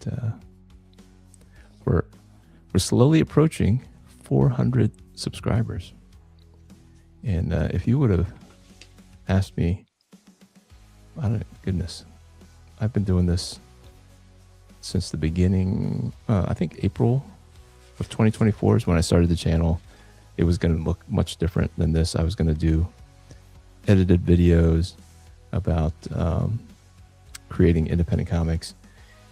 we're slowly approaching 400 subscribers. And if you would have asked me, goodness, I've been doing this since the beginning. I think April of 2024 is when I started the channel. It was going to look much different than this. I was going to do edited videos about creating independent comics,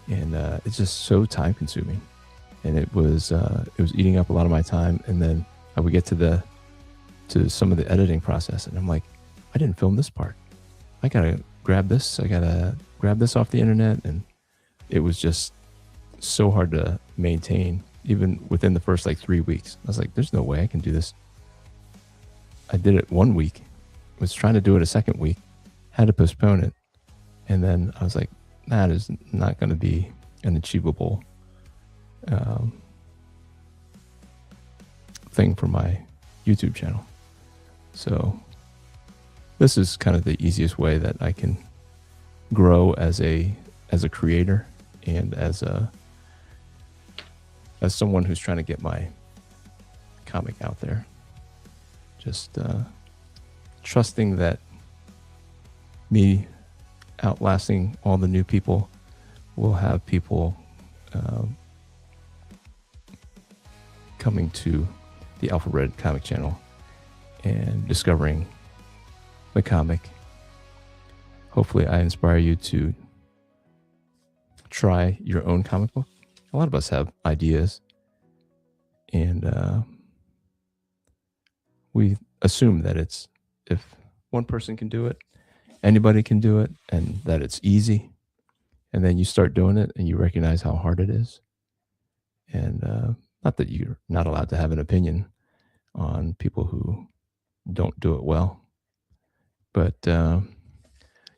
and it's just so time consuming, and it was eating up a lot of my time. And then I would get to some of the editing process, and I'm like, I didn't film this part. I gotta grab this. I gotta grab this off the internet, and it was just so hard to maintain, even within the first like 3 weeks. I was like, "There's no way I can do this." I did it 1 week, was trying to do it a second week, had to postpone it, and then I was like, that is not going to be an achievable thing for my YouTube channel. So this is kind of the easiest way that I can grow as a creator and as someone who's trying to get my comic out there. Just trusting that me outlasting all the new people will have people coming to the Alpha Red comic channel and discovering the comic. Hopefully I inspire you to try your own comic book. A lot of us have ideas, and we assume that if one person can do it, anybody can do it, and that it's easy. And then you start doing it and you recognize how hard it is. And not that you're not allowed to have an opinion on people who don't do it well, but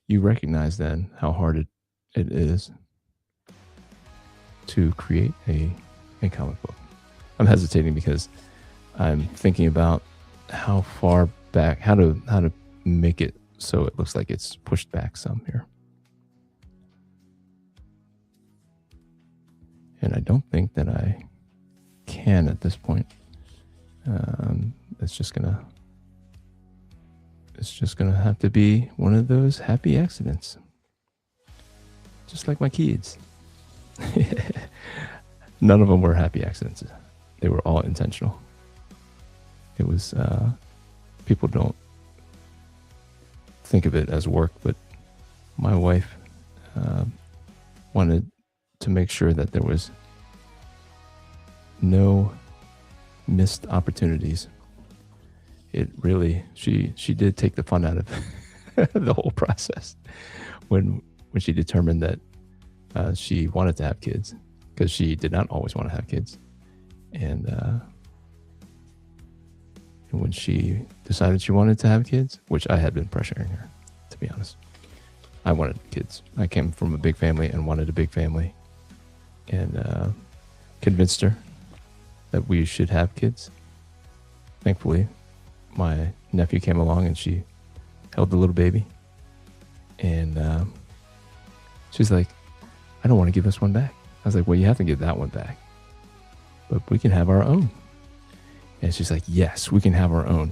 you recognize then how hard it is to create a comic book. I'm hesitating because I'm thinking about how far back, how to make it so it looks like it's pushed back some here. And I don't think that I can at this point. It's just gonna have to be one of those happy accidents, just like my kids. None of them were happy accidents. They were all intentional. It was, people don't think of it as work, but my wife wanted to make sure that there was no missed opportunities. It really, she did take the fun out of the whole process when she determined that she wanted to have kids, because she did not always want to have kids. And when she decided she wanted to have kids, which I had been pressuring her, to be honest. I wanted kids. I came from a big family and wanted a big family, and convinced her that we should have kids. Thankfully, my nephew came along and she held the little baby, and she's like, I don't want to give this one back. I was like, well, you have to give that one back, but we can have our own. And she's like, yes, we can have our own.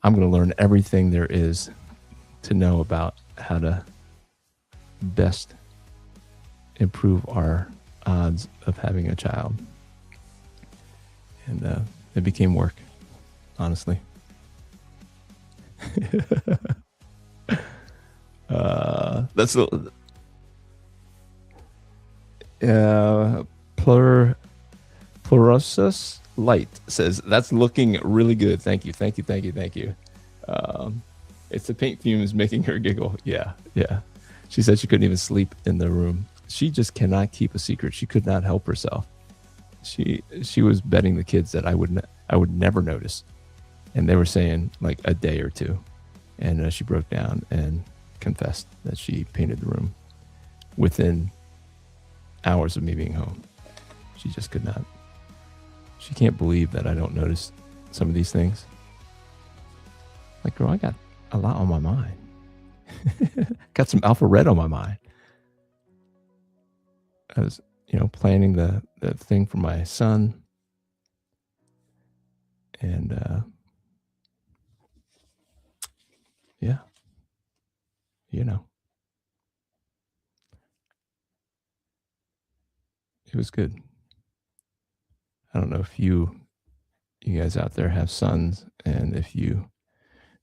I'm going to learn everything there is to know about how to best improve our odds of having a child. And it became work, honestly. That's the Pleurosus Light says, that's looking really good. Thank you. It's the paint fumes making her giggle. Yeah. She said she couldn't even sleep in the room. She just cannot keep a secret. She could not help herself. She was betting the kids that I would never notice, and they were saying like a day or two, and she broke down and confessed that she painted the room within hours of me being home. She just could not. She can't believe that I don't notice some of these things. Like, girl, I got a lot on my mind. Got some alpha red on my mind. I was, planning the thing for my son. And, yeah, it was good. I don't know if you guys out there have sons, and if you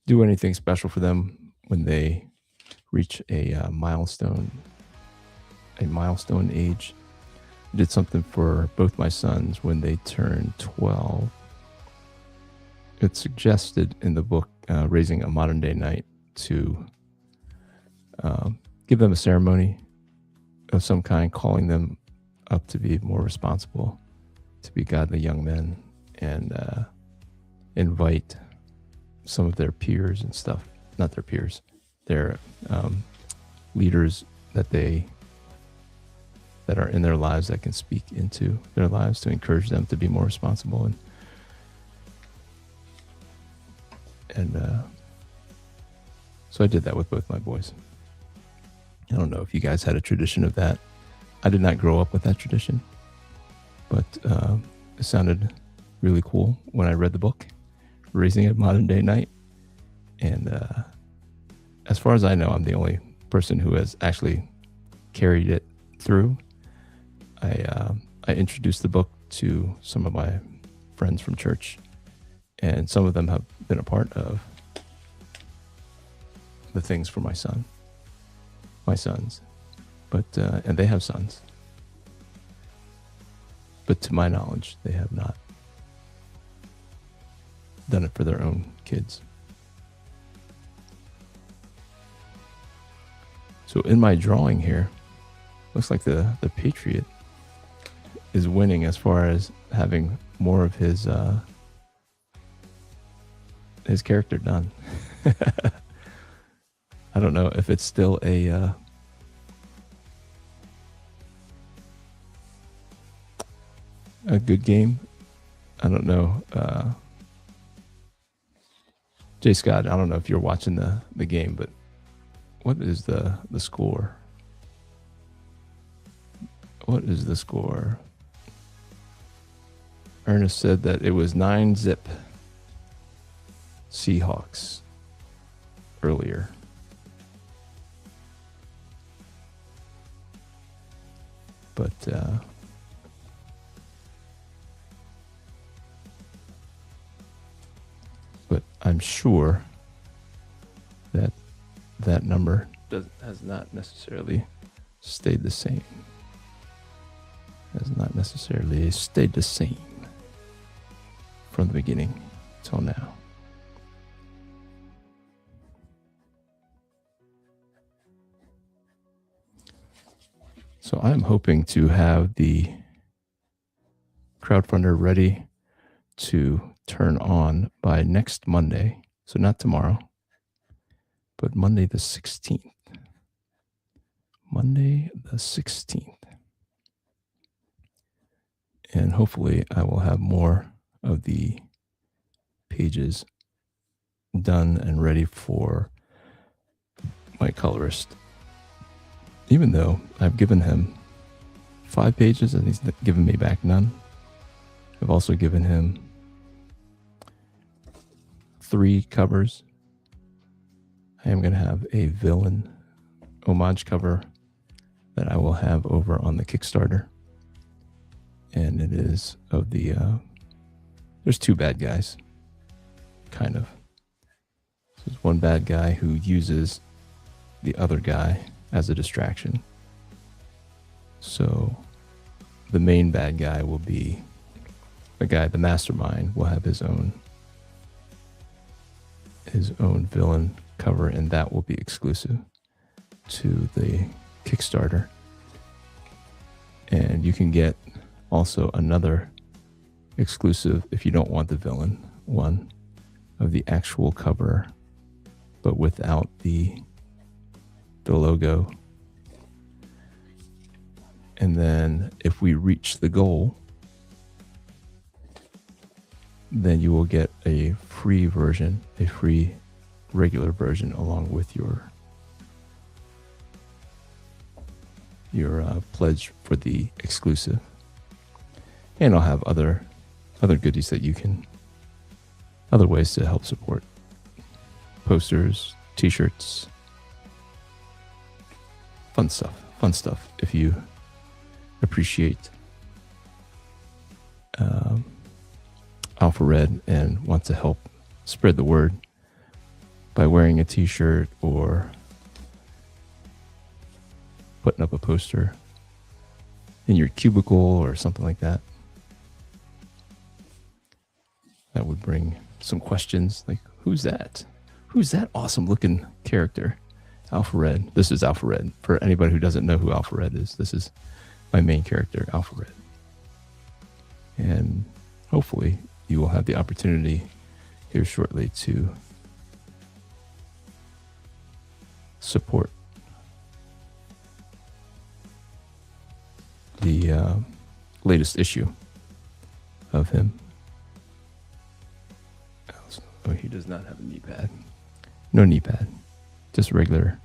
do anything special for them when they reach a milestone age. I did something for both my sons when they turned 12. It's suggested in the book, Raising a Modern Day Knight, to give them a ceremony of some kind, calling them up to be more responsible, to be godly young men, and invite some of their peers and stuff, not their peers, their leaders that are in their lives, that can speak into their lives to encourage them to be more responsible. And so I did that with both my boys. I don't know if you guys had a tradition of that. I did not grow up with that tradition, but it sounded really cool when I read the book, Raising a Modern Day Knight. And as far as I know, I'm the only person who has actually carried it through. I introduced the book to some of my friends from church, and some of them have been a part of the things for my sons, but and they have sons, but to my knowledge, they have not done it for their own kids. So in my drawing here, looks like the Patriot is winning as far as having more of his character done. I don't know if it's still a good game. I don't know. Jay Scott, I don't know if you're watching the game, but what is the score? What is the score? Ernest said that it was 9-0 Seahawks earlier. But I'm sure that that number has not necessarily stayed the same. Has not necessarily stayed the same from the beginning till now. So I'm hoping to have the crowdfunder ready to turn on by next Monday. So not tomorrow, but Monday the 16th. Monday the 16th. And hopefully I will have more of the pages done and ready for my colorist. Even though I've given him 5 pages and he's given me back none. I've also given him 3 covers. I am going to have a villain homage cover that I will have over on the Kickstarter. And it is of the, there's 2 bad guys, kind of. There's one bad guy who uses the other guy as a distraction. So the main bad guy will be the mastermind will have his own villain cover, and that will be exclusive to the Kickstarter. And you can get also another exclusive, if you don't want the villain one, of the actual cover, but without the logo. And then if we reach the goal, then you will get a free version, a free regular version along with your pledge for the exclusive. And I'll have other goodies that you can, other ways to help support. Posters, t-shirts, fun stuff if you appreciate Alpha Red and want to help spread the word by wearing a t-shirt or putting up a poster in your cubicle or something like that. That would bring some questions like, who's that? Who's that awesome looking character? Alpha Red. This is Alpha Red. For anybody who doesn't know who Alpha Red is, this is my main character, Alpha Red. And hopefully you will have the opportunity here shortly to support the latest issue of him. Oh, he does not have a knee pad. No knee pad. Just regular.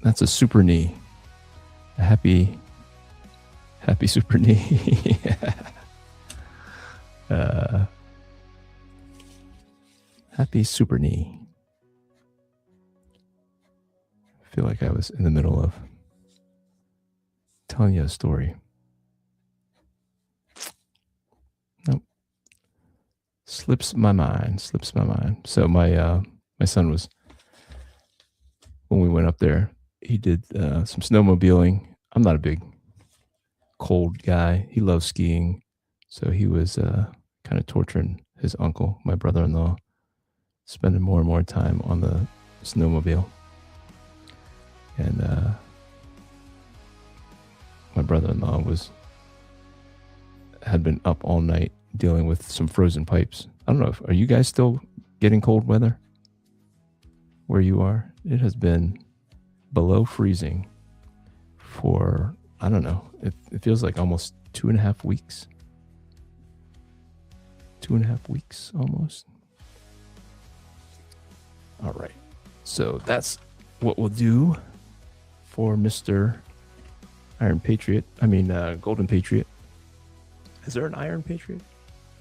That's a super knee. A happy super knee. Happy super knee. I feel like I was in the middle of telling you a story. Nope. Slips my mind. So my son was, when we went up there, he did some snowmobiling. I'm not a big cold guy. He loves skiing. So he was kind of torturing his uncle, my brother-in-law, spending more and more time on the snowmobile. And my brother-in-law had been up all night dealing with some frozen pipes. I don't know, are you guys still getting cold weather where you are? It has been below freezing for, I don't know, it feels like almost 2.5 weeks. 2.5 weeks almost. All right. So that's what we'll do for Mr. Golden Patriot. Is there an Iron Patriot?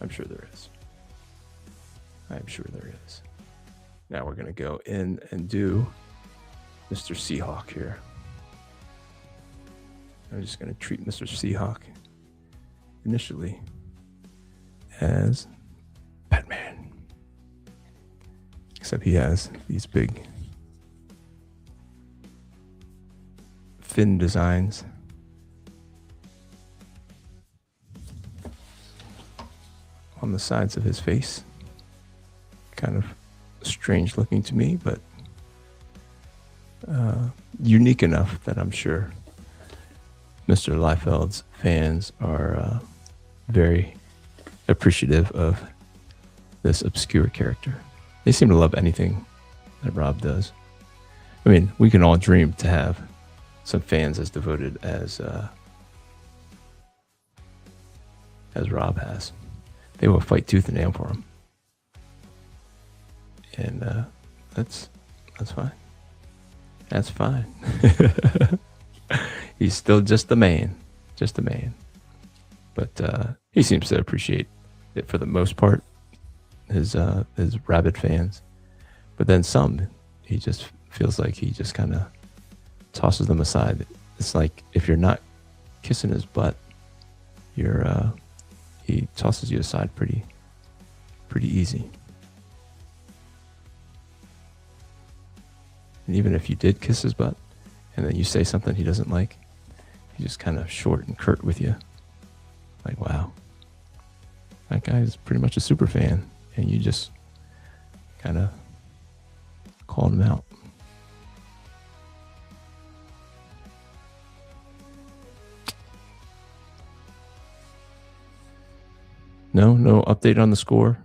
I'm sure there is. Now we're going to go in and do Mr. Seahawk here. I'm just going to treat Mr. Seahawk initially as Batman. Except he has these big fin designs. On the sides of his face. Kind of strange looking to me, but unique enough that I'm sure Mr. Liefeld's fans are very appreciative of this obscure character. They seem to love anything that Rob does. I mean, we can all dream to have some fans as devoted as Rob has. They will fight tooth and nail for him, and that's fine. That's fine. He's still just a man, but he seems to appreciate it for the most part. His rabid fans, but then some, he just feels like he just kind of tosses them aside. It's like if you're not kissing his butt, he tosses you aside pretty easy. And even if you did kiss his butt and then you say something he doesn't like, he's just kind of short and curt with you. Like, wow, that guy is pretty much a super fan, and you just kind of called him out. No update on the score.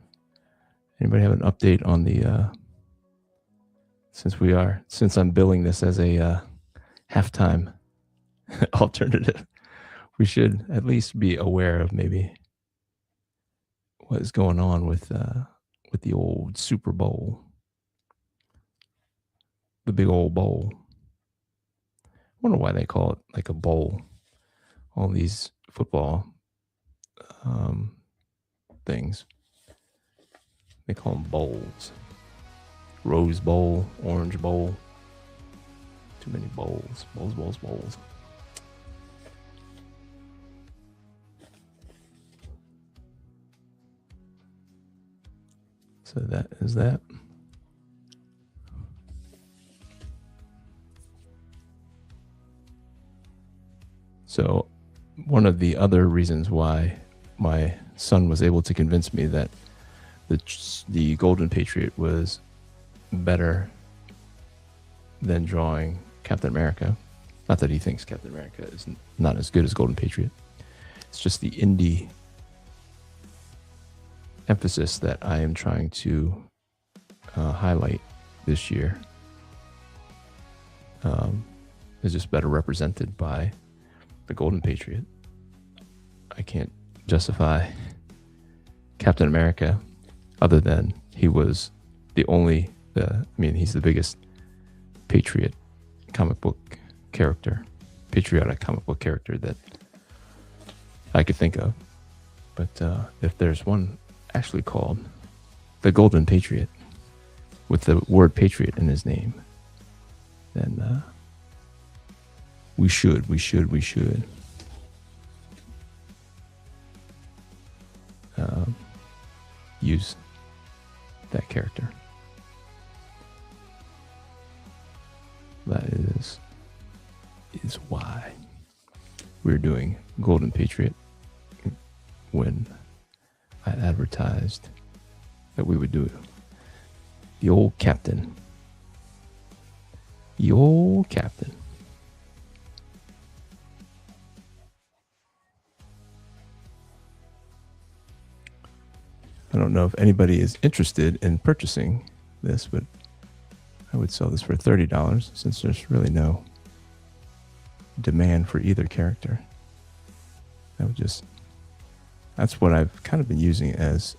Anybody have an update on the since I'm billing this as a halftime alternative, we should at least be aware of maybe what is going on with the old Super Bowl, the big old bowl. I wonder why they call it like a bowl. All these football things, they call them bowls. Rose Bowl, Orange Bowl. Too many bowls. Bowls. So that is that. So one of the other reasons why my son was able to convince me that the Golden Patriot was better than drawing Captain America. Not that he thinks Captain America is not as good as Golden Patriot. It's just the indie emphasis that I am trying to highlight this year is just better represented by the Golden Patriot. I can't justify Captain America other than he was the only, he's the biggest patriotic comic book character that I could think of. But if there's one actually called the Golden Patriot with the word Patriot in his name, then we should use that character. That is why we're doing Golden Patriot when I advertised that we would do the old captain. The old captain. I don't know if anybody is interested in purchasing this, but I would sell this for $30 since there's really no demand for either character. That's what I've kind of been using as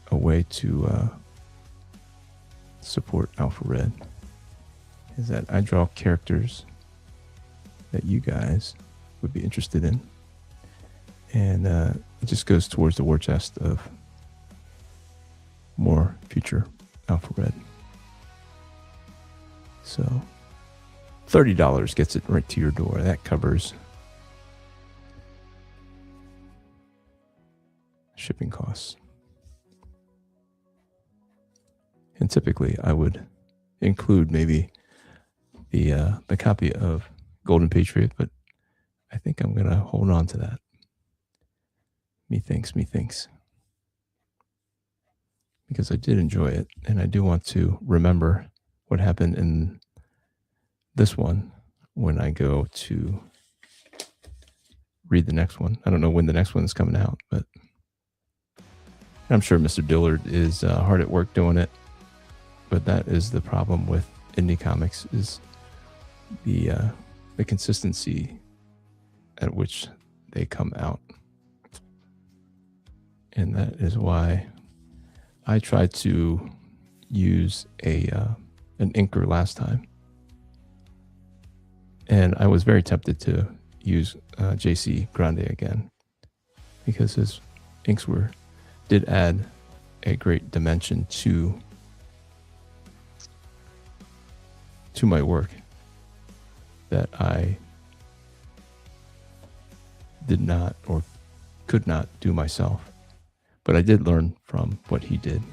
a way to support Alpha Red, is that I draw characters that you guys would be interested in, and it just goes towards the war chest of more future Alpha Red. So $30 gets it right to your door. That covers shipping costs. And typically I would include maybe the copy of Golden Patriot, but I think I'm going to hold on to that. Methinks. Because I did enjoy it, and I do want to remember what happened in this one when I go to read the next one. I don't know when the next one is coming out, but I'm sure Mr. Dillard is hard at work doing it. But that is the problem with indie comics, is the consistency at which they come out. And that is why I tried to use an inker last time. And I was very tempted to use JC Grande again, because his inks did add a great dimension to my work that I did not or could not do myself. But I did learn from what he did,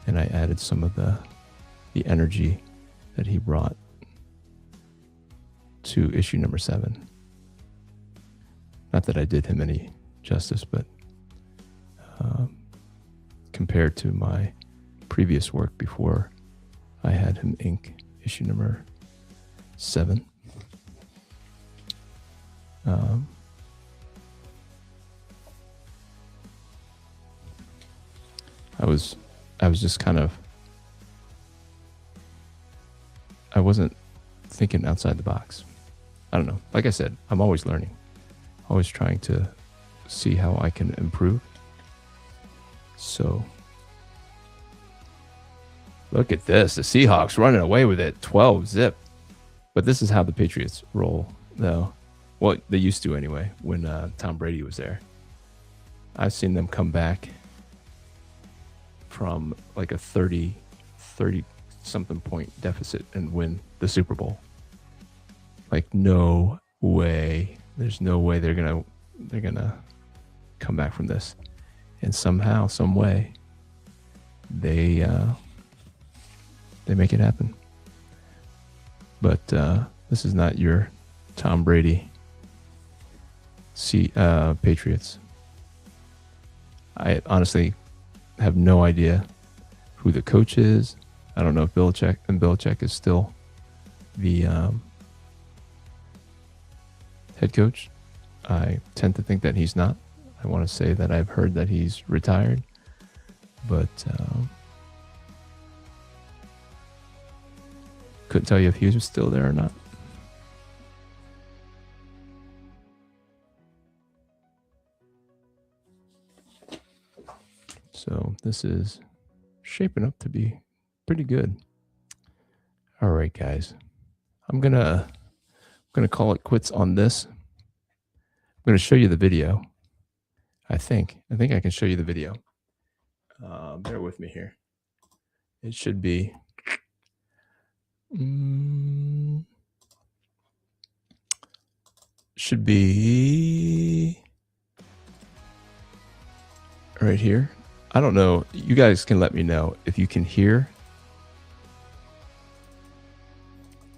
and I added some of the energy that he brought to issue number 7. Not that I did him any justice, but compared to my previous work before I had him ink issue number 7. I was just kind of, I wasn't thinking outside the box. I don't know. Like I said, I'm always learning, always trying to see how I can improve. So look at this. The Seahawks running away with it, 12-0. But this is how the Patriots roll, though. Well, they used to anyway, when Tom Brady was there. I've seen them come back from like a 30-something point deficit and win the Super Bowl. Like, no way. There's no way they're gonna come back from this. And somehow, some way, they make it happen. But this is not your Tom Brady Patriots. I honestly have no idea who the coach is. I don't know if Belichick is still the head coach. I tend to think that he's not. I want to say that I've heard that he's retired, but couldn't tell you if he was still there or not. So this is shaping up to be pretty good. All right, guys. I'm gonna call it quits on this. I'm gonna show you the video. I think I can show you the video. Bear with me here. It should be right here. I don't know. You guys can let me know if you can hear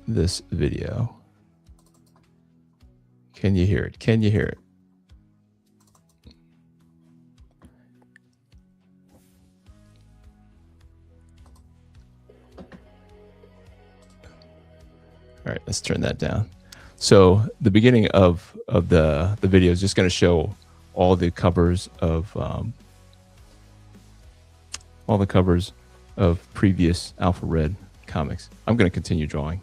this video. Can you hear it? Can you hear it? All right, let's turn that down. So the beginning of the video is just going to show all the covers of previous Alpha Red comics. I'm going to continue drawing.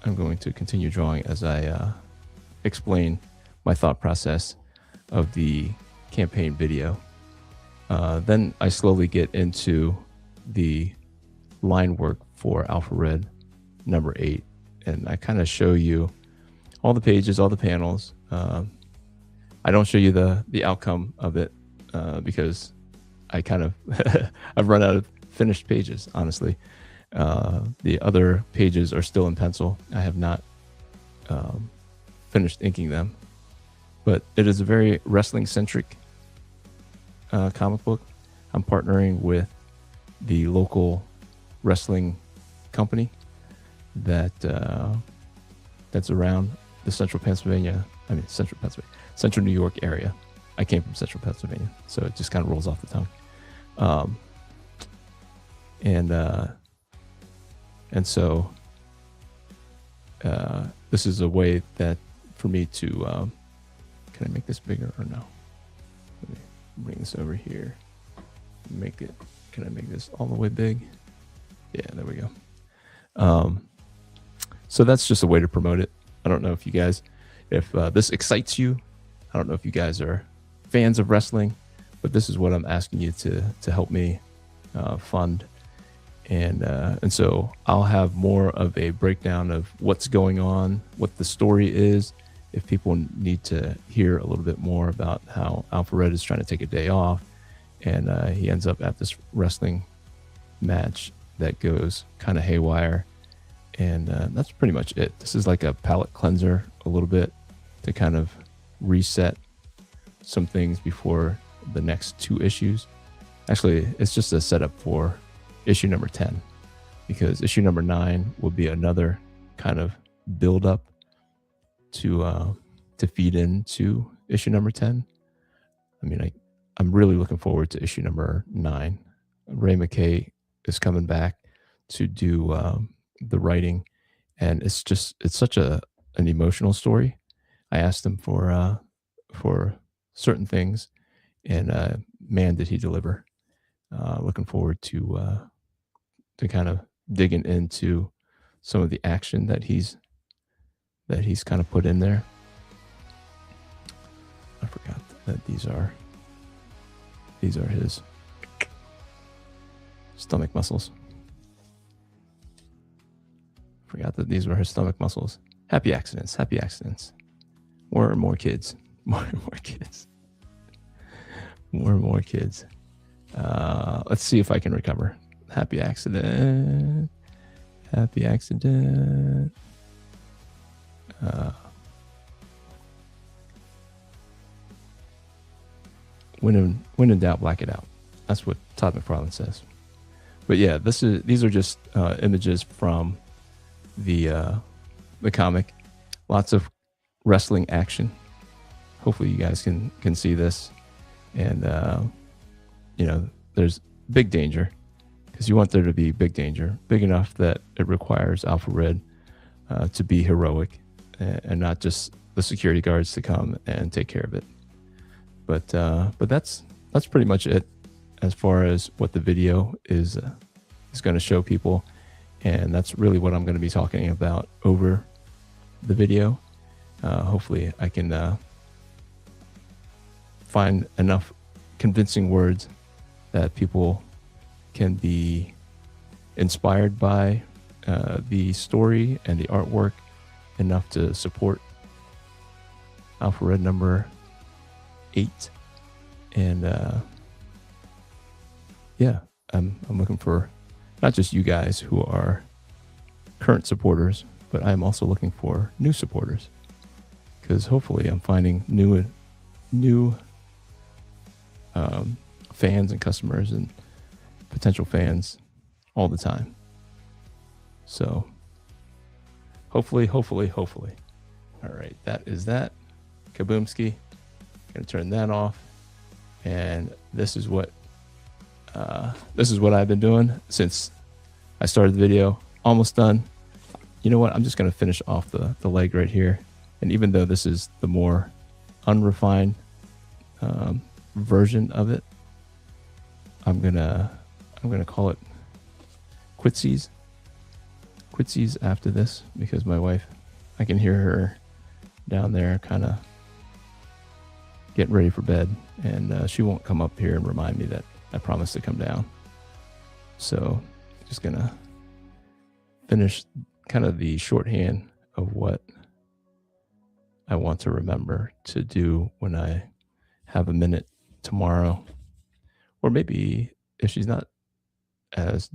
I'm going to continue drawing as I explain my thought process of the campaign video. Then I slowly get into the line work for Alpha Red number 8, and I kind of show you all the pages, all the panels. I don't show you the outcome of it because I kind of I've run out of finished pages, honestly. The other pages are still in pencil. I have not finished inking them, but it is a very wrestling centric comic book. I'm partnering with the local wrestling company that's around the central New York area. I came from central Pennsylvania, so it just kind of rolls off the tongue. And so this is a way that for me to, can I make this bigger or no? Let me bring this over here. Can I make this all the way big? Yeah, there we go. So that's just a way to promote it. I don't know if you guys, if this excites you. I don't know if you guys are fans of wrestling, but this is what I'm asking you to help me fund. And so I'll have more of a breakdown of what's going on, what the story is. If people need to hear a little bit more about how Alpha Red is trying to take a day off, and he ends up at this wrestling match that goes kind of haywire. And that's pretty much it. This is like a palate cleanser a little bit to kind of reset some things before the next 2 issues. Actually, it's just a setup for issue number 10, because issue number 9 will be another kind of build up to feed into issue number 10. I mean, I'm really looking forward to issue number 9. Ray McKay is coming back to do the writing, and it's such an emotional story. I asked him for certain things, and man, did he deliver. Looking forward to kind of digging into some of the action that he's kind of put in there. I forgot that these are his stomach muscles. Forgot that these were his stomach muscles. Happy accidents. More and more kids. More and more kids. More and more kids. Let's see if I can recover. Happy accident. When in doubt, black it out. That's what Todd McFarlane says. But yeah, these are just images from the comic. Lots of wrestling action. Hopefully you guys can see this. And there's big danger, because you want there to be big danger, big enough that it requires Alpha Red to be heroic, and not just the security guards to come and take care of it. But that's pretty much it as far as what the video is going to show people, and that's really what I'm going to be talking about over the video. Hopefully I can find enough convincing words that people can be inspired by the story and the artwork enough to support Alpha Red number 8. And I'm looking for not just you guys who are current supporters, but I'm also looking for new supporters, because hopefully I'm finding new fans and customers and potential fans all the time. So hopefully. All right, that is that. Kaboomski. Gonna turn that off. And this is what I've been doing since I started the video. Almost done. You know what? I'm just gonna finish off the leg right here. And even though this is the more unrefined version of it, I'm gonna call it quitsies after this, because my wife, I can hear her down there kind of getting ready for bed, and she won't come up here and remind me that I promised to come down. So just gonna finish kind of the shorthand of what I want to remember to do when I have a minute tomorrow, or maybe if she's not as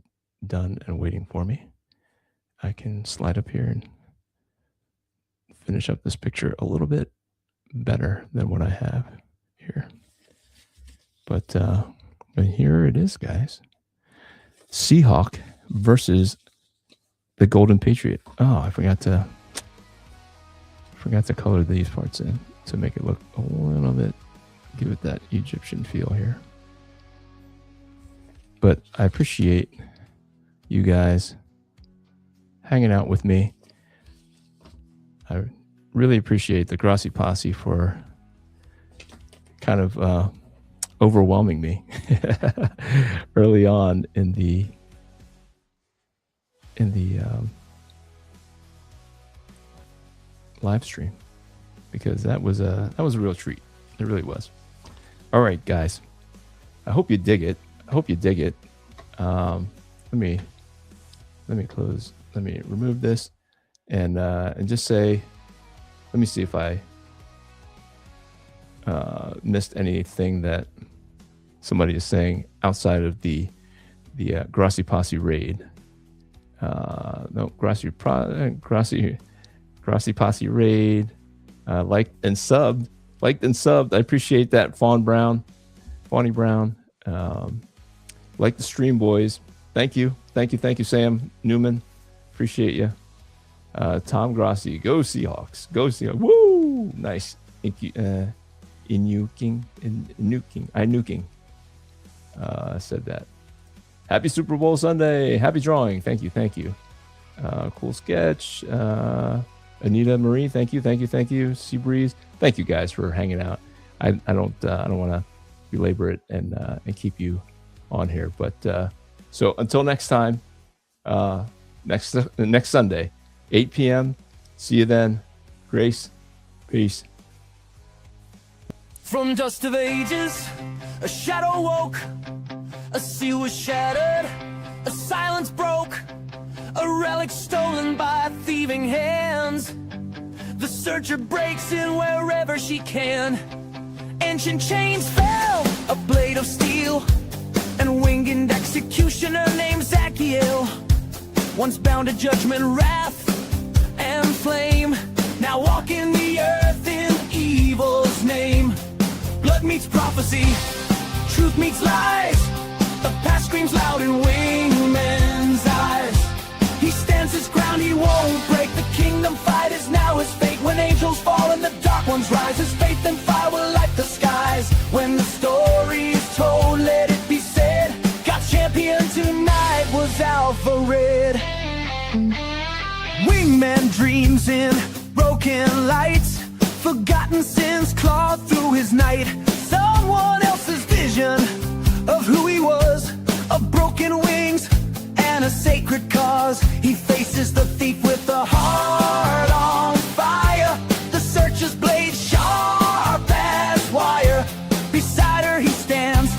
done and waiting for me, I can slide up here and finish up this picture a little bit better than what I have here. But here it is, guys. Seahawk versus the Golden Patriot. Oh, I forgot to color these parts in to make it look a little bit, give it that Egyptian feel here. But I appreciate you guys hanging out with me. I really appreciate the Grassi Posse for kind of overwhelming me early on in the live stream, because that was a real treat. It really was. All right, guys. I hope you dig it. Let me close. Let me remove this and just say, let me see if I missed anything that somebody is saying outside of the Grassi Posse raid. No, Grassi Posse raid. Liked and subbed. I appreciate that, Fawny Brown. Like the stream, boys. Thank you, Sam Newman. Appreciate you. Tom Grassi, go Seahawks. Woo! Nice. Inuking. Said that. Happy Super Bowl Sunday. Happy drawing. Thank you. Cool sketch. Anita Marie, thank you. Seabreeze, thank you guys for hanging out. I don't want to belabor it and keep you on here, but so until next time, next Sunday, 8 p.m. See you then. Grace, peace. From dust of ages, a shadow woke, a seal was shattered, a silence broke, a relic stolen by thieving hands. The searcher breaks in wherever she can. Ancient chains fell, a blade of steel, and winged executioner named Zachiel, once bound to judgment, wrath, and flame, now walking the earth in evil's name. Blood meets prophecy, truth meets lies, the past screams loud in wingmen's eyes. He stands his ground, he won't break. The kingdom fight is now his fate. When angels fall and the dark ones rise, his faith and fire will light the skies. When the story is told, let it be said, God's champion tonight was Alpha Red. Wingman dreams in broken lights, forgotten sins clawed through his night. Someone else's vision of who he was, of broken wings and a sacred cause. He faces the thief with a heart on fire, the searcher's blade sharp as wire. Beside her he stands,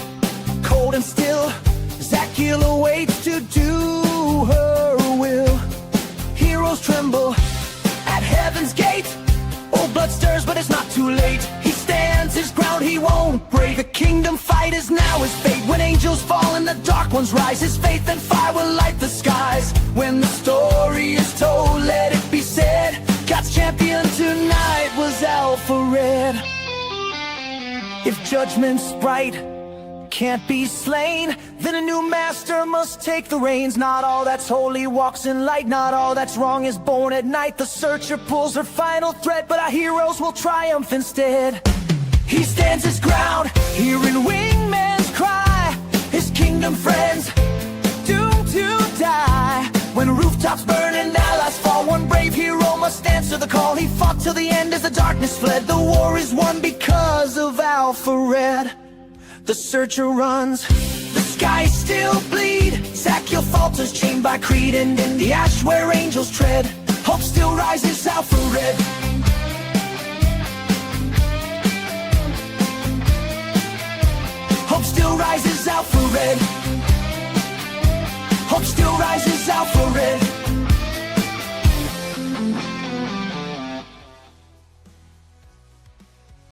cold and still. Zachiel awaits to do her will. Heroes tremble at heaven's gate. Old blood stirs, but it's not too late. He stands his ground, he won't break. The kingdom fight is now his fate. When angels fall and the dark ones rise, his faith and fire will light the skies. When the story is told, let it be said, God's champion tonight was Alpha Red. If judgment's bright can't be slain, then a new master must take the reins. Not all that's holy walks in light, not all that's wrong is born at night. The searcher pulls her final thread, but our heroes will triumph instead. He stands his ground, hearing wingmen's cry, his kingdom friends doomed to die. When rooftops burn and allies fall, one brave hero must answer the call. He fought till the end as the darkness fled. The war is won because of Alpha Red. The searcher runs, the skies still bleed. Zachiel falters, soldiers chained by creed, and in the ash where angels tread, hope still rises out for red. Hope still rises out for red.